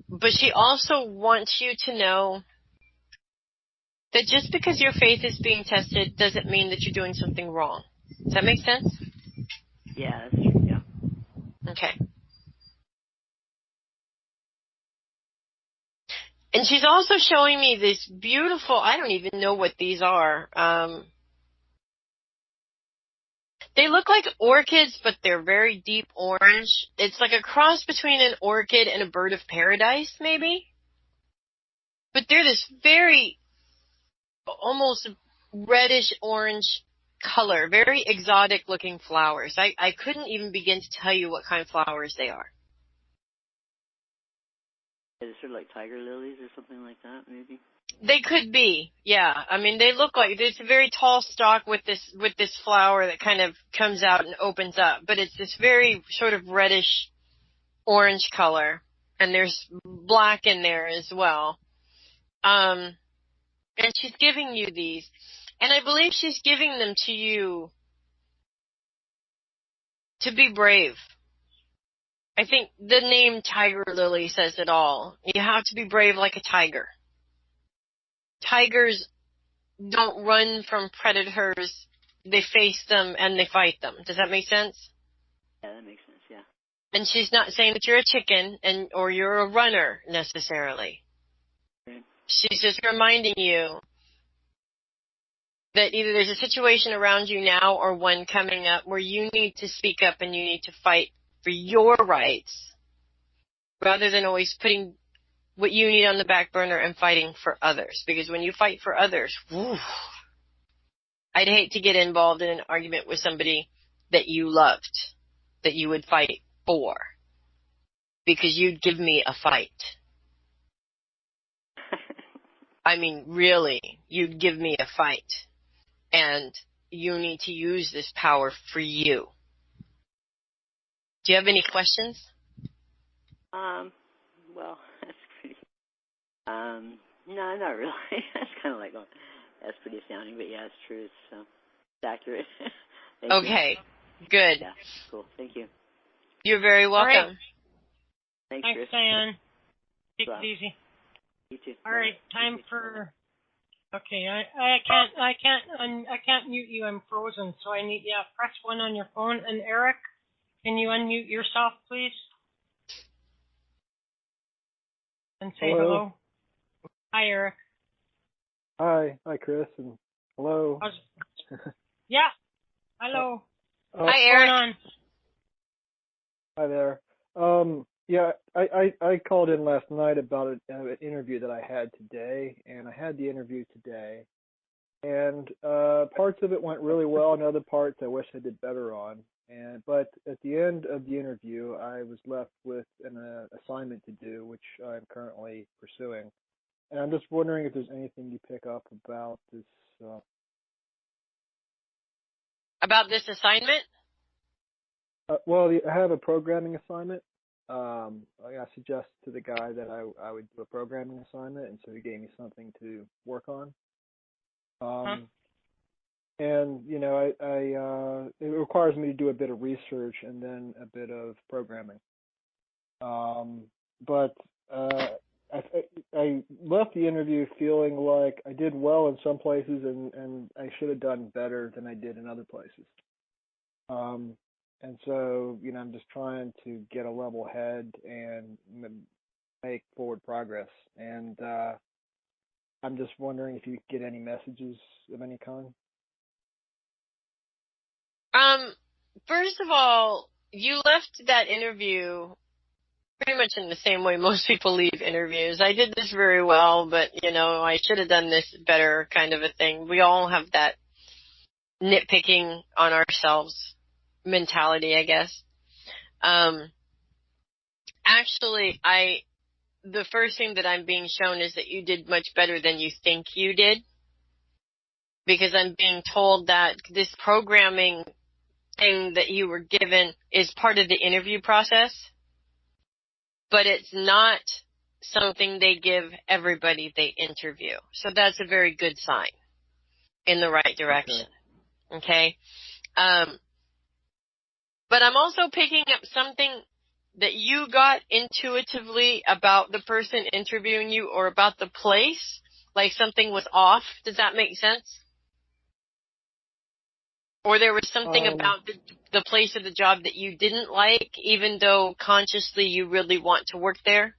But she also wants you to know that just because your faith is being tested doesn't mean that you're doing something wrong. Does that make sense? Yeah, that's true, yeah. Okay. And she's also showing me this beautiful, I don't even know what these are. They look like orchids, but they're very deep orange. It's like a cross between an orchid and a bird of paradise, maybe. But they're this very, almost reddish orange color, very exotic looking flowers. I couldn't even begin to tell you what kind of flowers they are. Is it sort of like tiger lilies or something like that, maybe? They could be, yeah. I mean, they look like it's a very tall stalk with this flower that kind of comes out and opens up, but it's this very sort of reddish orange color, and there's black in there as well. And she's giving you these, and I believe she's giving them to you to be brave. I think the name Tiger Lily says it all. You have to be brave like a tiger. Tigers don't run from predators. They face them and they fight them. Does that make sense? Yeah, that makes sense, yeah. And she's not saying that you're a chicken or you're a runner necessarily. Okay. She's just reminding you that either there's a situation around you now or one coming up where you need to speak up and you need to fight for your rights rather than always putting what you need on the back burner and fighting for others. Because when you fight for others, whew, I'd hate to get involved in an argument with somebody that you loved, that you would fight for, because you'd give me a fight. I mean, really, you'd give me a fight. And you need to use this power for you. Do you have any questions? Well, that's pretty. No, not really. That's kind of like, that's pretty astounding, but yeah, it's true. It's accurate. Okay, good. Yeah, cool. Thank you. You're very welcome. Right. Thanks, Thanks, Diane. Take it easy. You too. All right, time for. Okay, I can't mute you. I'm frozen, so I need press 1 on your phone. And Eric, can you unmute yourself, please? And say hello. Hi, Eric. Hi, Chris, and hello. Yeah, hello. Hi, Eric. What's going on? Hi there. Yeah, I called in last night about an interview that I had today, and I had the interview today, and parts of it went really well, and other parts I wish I did better on. But at the end of the interview, I was left with an assignment to do, which I'm currently pursuing. And I'm just wondering if there's anything you pick up about this. About this assignment? Well, I have a programming assignment. I suggest to the guy that I would do a programming assignment, and so he gave me something to work on. And it requires me to do a bit of research and then a bit of programming. But I left the interview feeling like I did well in some places, and I should have done better than I did in other places. And so, I'm just trying to get a level head and make forward progress. And I'm just wondering if you get any messages of any kind. First of all, you left that interview pretty much in the same way most people leave interviews. I did this very well, but, I should have done this better kind of a thing. We all have that nitpicking on ourselves mentality, I guess. Actually, the first thing that I'm being shown is that you did much better than you think you did, because I'm being told that this programming thing that you were given is part of the interview process, but it's not something they give everybody they interview. So that's a very good sign in the right direction. Okay? But I'm also picking up something that you got intuitively about the person interviewing you or about the place, like something was off. Does that make sense? Or there was something about the place of the job that you didn't like, even though consciously you really want to work there?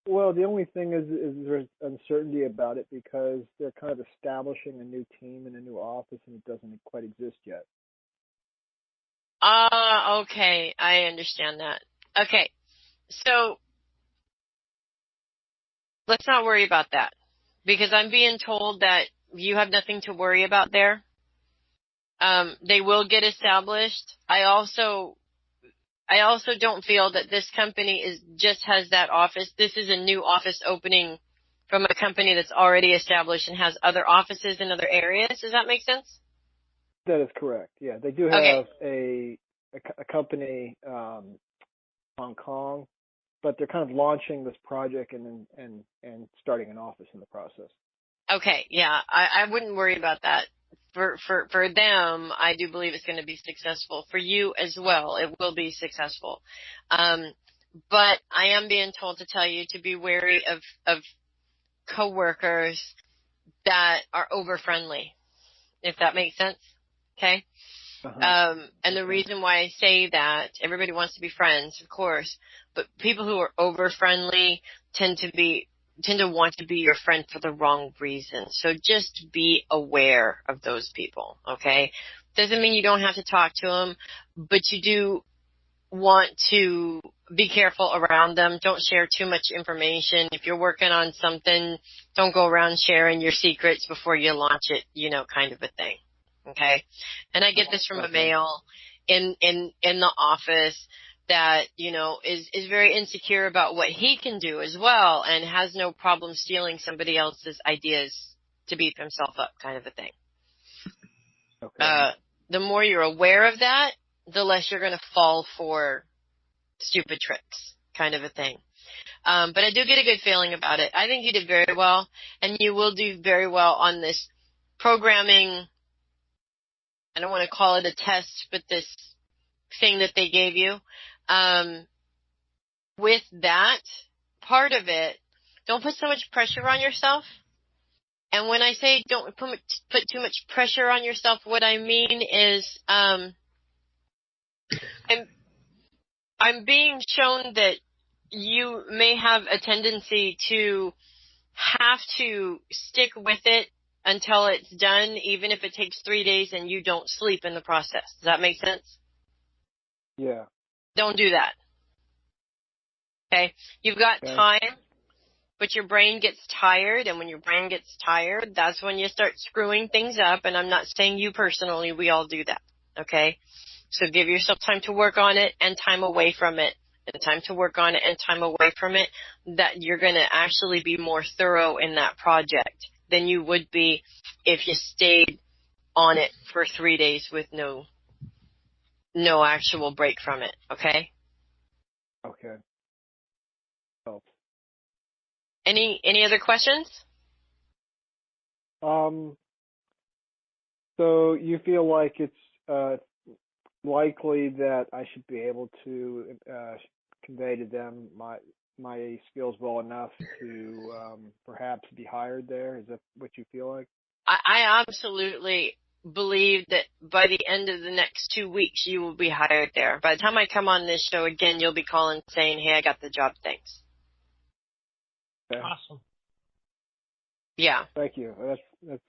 Well, the only thing is there's uncertainty about it because they're kind of establishing a new team and a new office, and it doesn't quite exist yet. Okay. I understand that. Okay. So let's not worry about that, because I'm being told that you have nothing to worry about there. They will get established. I also don't feel that this company just has that office. This is a new office opening from a company that's already established and has other offices in other areas. Does that make sense? That is correct. Yeah, they do have a company Hong Kong, but they're kind of launching this project and starting an office in the process. Okay, yeah, I wouldn't worry about that. For them, I do believe it's going to be successful. For you as well, it will be successful. But I am being told to tell you to be wary of coworkers that are over friendly, if that makes sense. Okay. And the reason why I say that, everybody wants to be friends, of course, but people who are over friendly tend to want to be your friend for the wrong reason. So just be aware of those people, okay? Doesn't mean you don't have to talk to them, but you do want to be careful around them. Don't share too much information. If you're working on something, don't go around sharing your secrets before you launch it, kind of a thing. Okay? And I get this from a male in the office that, is very insecure about what he can do as well and has no problem stealing somebody else's ideas to beef himself up, kind of a thing. Okay. The more you're aware of that, the less you're going to fall for stupid tricks, kind of a thing. But I do get a good feeling about it. I think you did very well, and you will do very well on this programming. I don't want to call it a test, but this thing that they gave you. With that part of it, don't put so much pressure on yourself. And when I say don't put too much pressure on yourself, what I mean is I'm being shown that you may have a tendency to have to stick with it until it's done, even if it takes 3 days and you don't sleep in the process. Does that make sense? Yeah. Don't do that. Okay? You've got time, but your brain gets tired, and when your brain gets tired, that's when you start screwing things up, and I'm not saying you personally, we all do that. Okay? So give yourself time to work on it and time away from it, and time to work on it and time away from it, that you're going to actually be more thorough in that project than you would be if you stayed on it for 3 days with no actual break from it. Okay? Okay. Any other questions? So you feel like it's likely that I should be able to convey to them my skills well enough to perhaps be hired there? Is that what you feel like? I absolutely believe that by the end of the next 2 weeks, you will be hired there. By the time I come on this show again, you'll be calling saying, hey, I got the job, thanks. Okay. Awesome. Yeah. Thank you. That's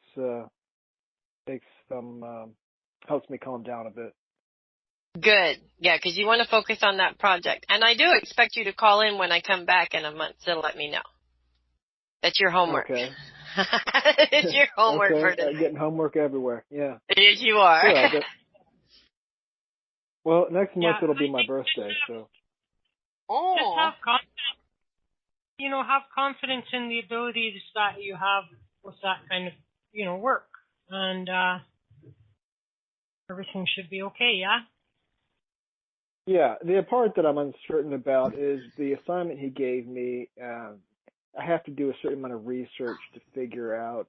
takes some helps me calm down a bit. Good. Yeah, because you want to focus on that project. And I do expect you to call in when I come back in a month to let me know. That's your homework. Okay. It's your homework okay. for today. Getting homework everywhere. Yeah. Yes, you are. Sure, well, next month it'll be my birthday, so. Just have confidence. Have confidence in the abilities that you have with that kind of, work. And everything should be okay, yeah? Yeah, the part that I'm uncertain about is the assignment he gave me. I have to do a certain amount of research to figure out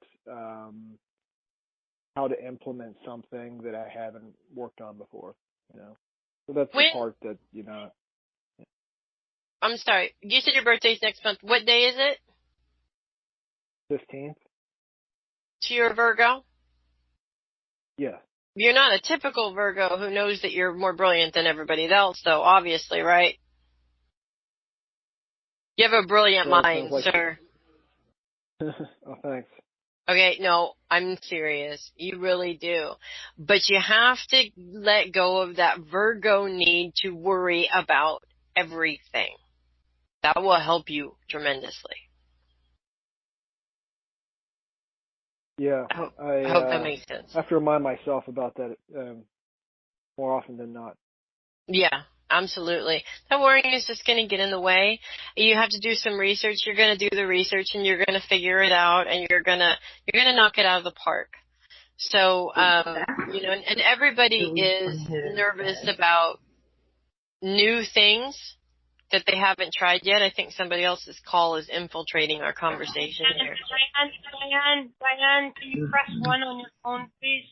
how to implement something that I haven't worked on before, So that's the part that, I'm sorry. You said your birthday's next month. What day is it? 15th. So you're a Virgo? Yeah. You're not a typical Virgo who knows that you're more brilliant than everybody else, though, obviously, right? You have a brilliant mind, sir. Oh, thanks. Okay, no, I'm serious. You really do. But you have to let go of that Virgo need to worry about everything. That will help you tremendously. Yeah. I hope that makes sense. I have to remind myself about that more often than not. Yeah, absolutely. That worrying is just going to get in the way. You have to do some research. You're going to do the research, and you're going to figure it out, and you're going to knock it out of the park. So, and everybody is nervous about new things that they haven't tried yet. I think somebody else's call is infiltrating our conversation here. Diane, can you press 1 on your phone, please?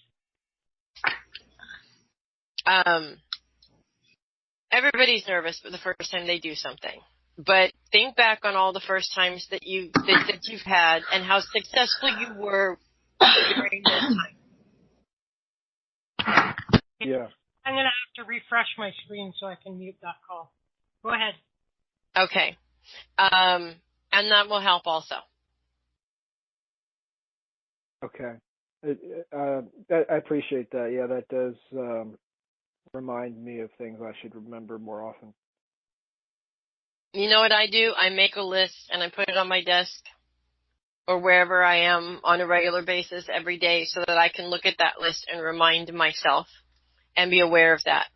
Everybody's nervous for the first time they do something. But think back on all the first times that you've had and how successful you were during this time. Yeah. I'm going to have to refresh my screen so I can mute that call. Go ahead. Okay. And that will help also. Okay. I appreciate that. Yeah, that does remind me of things I should remember more often. You know what I do? I make a list and I put it on my desk or wherever I am on a regular basis every day so that I can look at that list and remind myself and be aware of that.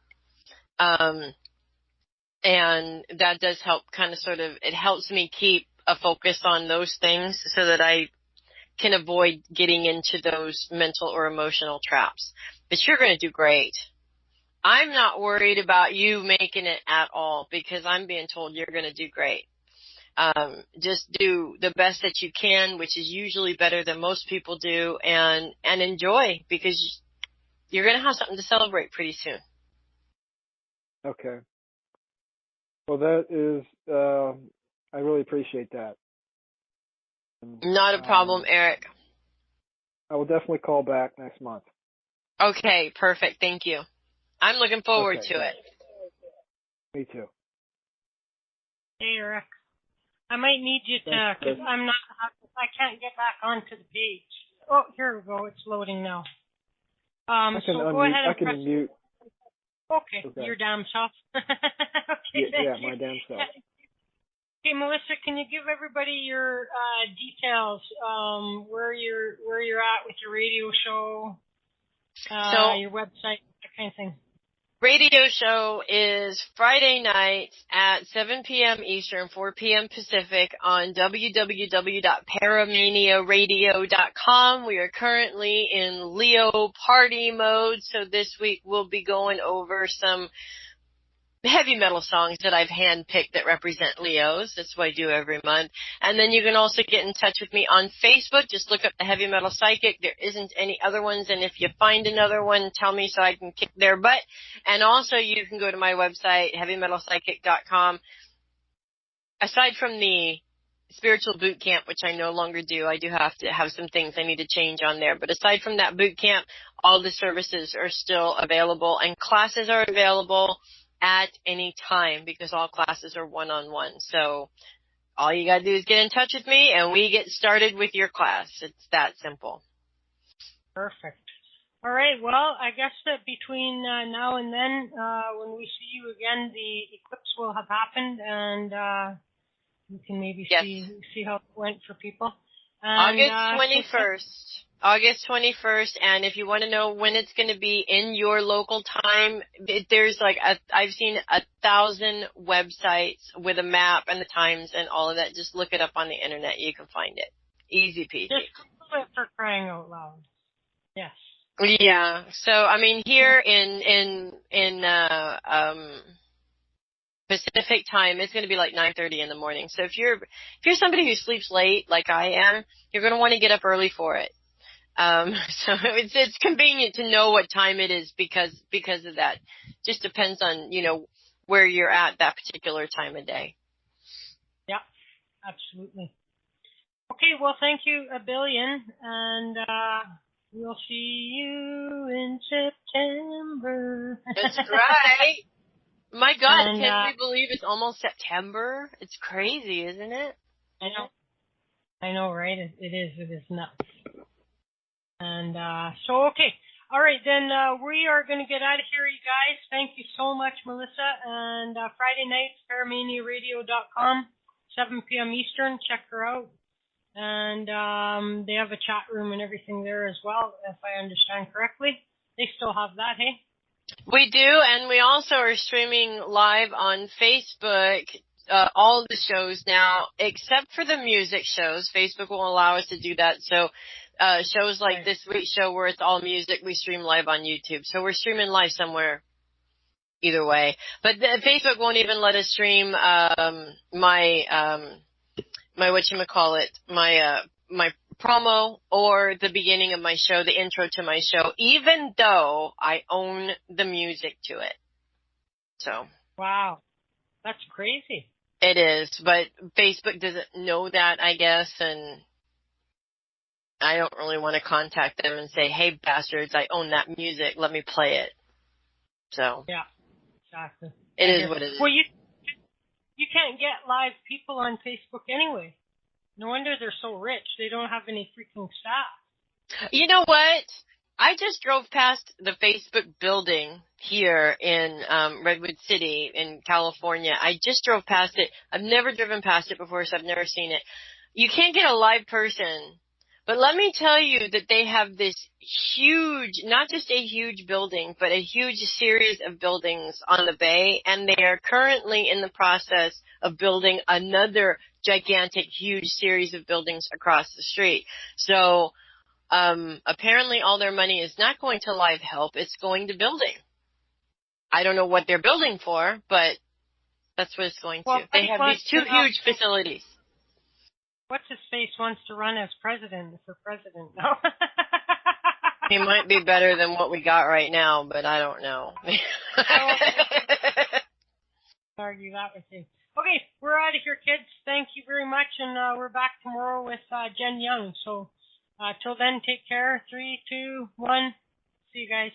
And that does help kind of sort of, it helps me keep a focus on those things so that I can avoid getting into those mental or emotional traps. But you're going to do great. I'm not worried about you making it at all because I'm being told you're going to do great. Just do the best that you can, which is usually better than most people do, and enjoy because you're going to have something to celebrate pretty soon. Okay. Well, that is, I really appreciate that. Not a problem, Eric. I will definitely call back next month. Okay, perfect. Thank you. I'm looking forward to it. Me too. Hey, Eric. I might need you to, because I can't get back onto the page. Oh, here we go. It's loading now. So go ahead and press. Unmute. Okay, your damn self. Okay, yeah, my damn self. Okay, Melissa, can you give everybody your details? Where you're at with your radio show, your website, that kind of thing. Radio show is Friday nights at 7 p.m. Eastern, 4 p.m. Pacific on www.paramaniaradio.com. We are currently in Leo party mode, so this week we'll be going over some heavy metal songs that I've handpicked that represent Leos. That's what I do every month. And then you can also get in touch with me on Facebook. Just look up the Heavy Metal Psychic. There isn't any other ones. And if you find another one, tell me so I can kick their butt. And also you can go to my website, heavymetalpsychic.com. Aside from the spiritual boot camp, which I no longer do, I do have to have some things I need to change on there. But aside from that boot camp, all the services are still available and classes are available at any time because all classes are one-on-one. So all you got to do is get in touch with me and we get started with your class. It's that simple. Perfect. All right. Well, I guess that between now and then, when we see you again, the eclipse will have happened and you can maybe see how it went for people. And, August 21st. August 21st, and if you want to know when it's going to be in your local time, there's I've seen 1,000 websites with a map and the times and all of that. Just look it up on the internet. You can find it. Easy peasy. Just Google it for crying out loud. Yes. Yeah. So, I mean, here in Pacific time, it's going to be like 9:30 in the morning. So if you're somebody who sleeps late like I am, you're going to want to get up early for it. So it's convenient to know what time it is because of that. Just depends on, where you're at that particular time of day. Yeah, absolutely. Okay, well, thank you a billion, and we'll see you in September. That's right. My God, can we believe it's almost September? It's crazy, isn't it? I know, right? It is nuts. And okay. All right, then we are going to get out of here, you guys. Thank you so much, Melissa. And Friday nights, paramaniaradio.com, 7 p.m. Eastern. Check her out. And they have a chat room and everything there as well, if I understand correctly. They still have that, hey? We do, and we also are streaming live on Facebook, all the shows now, except for the music shows. Facebook will allow us to do that, so shows like this week's show where it's all music, we stream live on YouTube. So we're streaming live somewhere either way. But Facebook won't even let us stream my promo or the beginning of my show, the intro to my show, even though I own the music to it. So. Wow. That's crazy. It is, but Facebook doesn't know that, I guess, and I don't really want to contact them and say, hey, bastards, I own that music. Let me play it. So. Yeah, exactly. It is what it is. Well, you can't get live people on Facebook anyway. No wonder they're so rich. They don't have any freaking staff. You know what? I just drove past the Facebook building here in Redwood City in California. I just drove past it. I've never driven past it before, so I've never seen it. You can't get a live person, but let me tell you that they have this huge, not just a huge building, but a huge series of buildings on the bay, and they are currently in the process of building another gigantic, huge series of buildings across the street. So apparently all their money is not going to live help, it's going to building. I don't know what they're building for, but that's what it's going to. They have these two huge facilities. What's his face wants to run as president for president now? He might be better than what we got right now, but I don't know. Argue that with you. Okay, we're out of here, kids. Thank you very much, and we're back tomorrow with Jen Young. So till then, take care. 3, 2, 1. See you guys.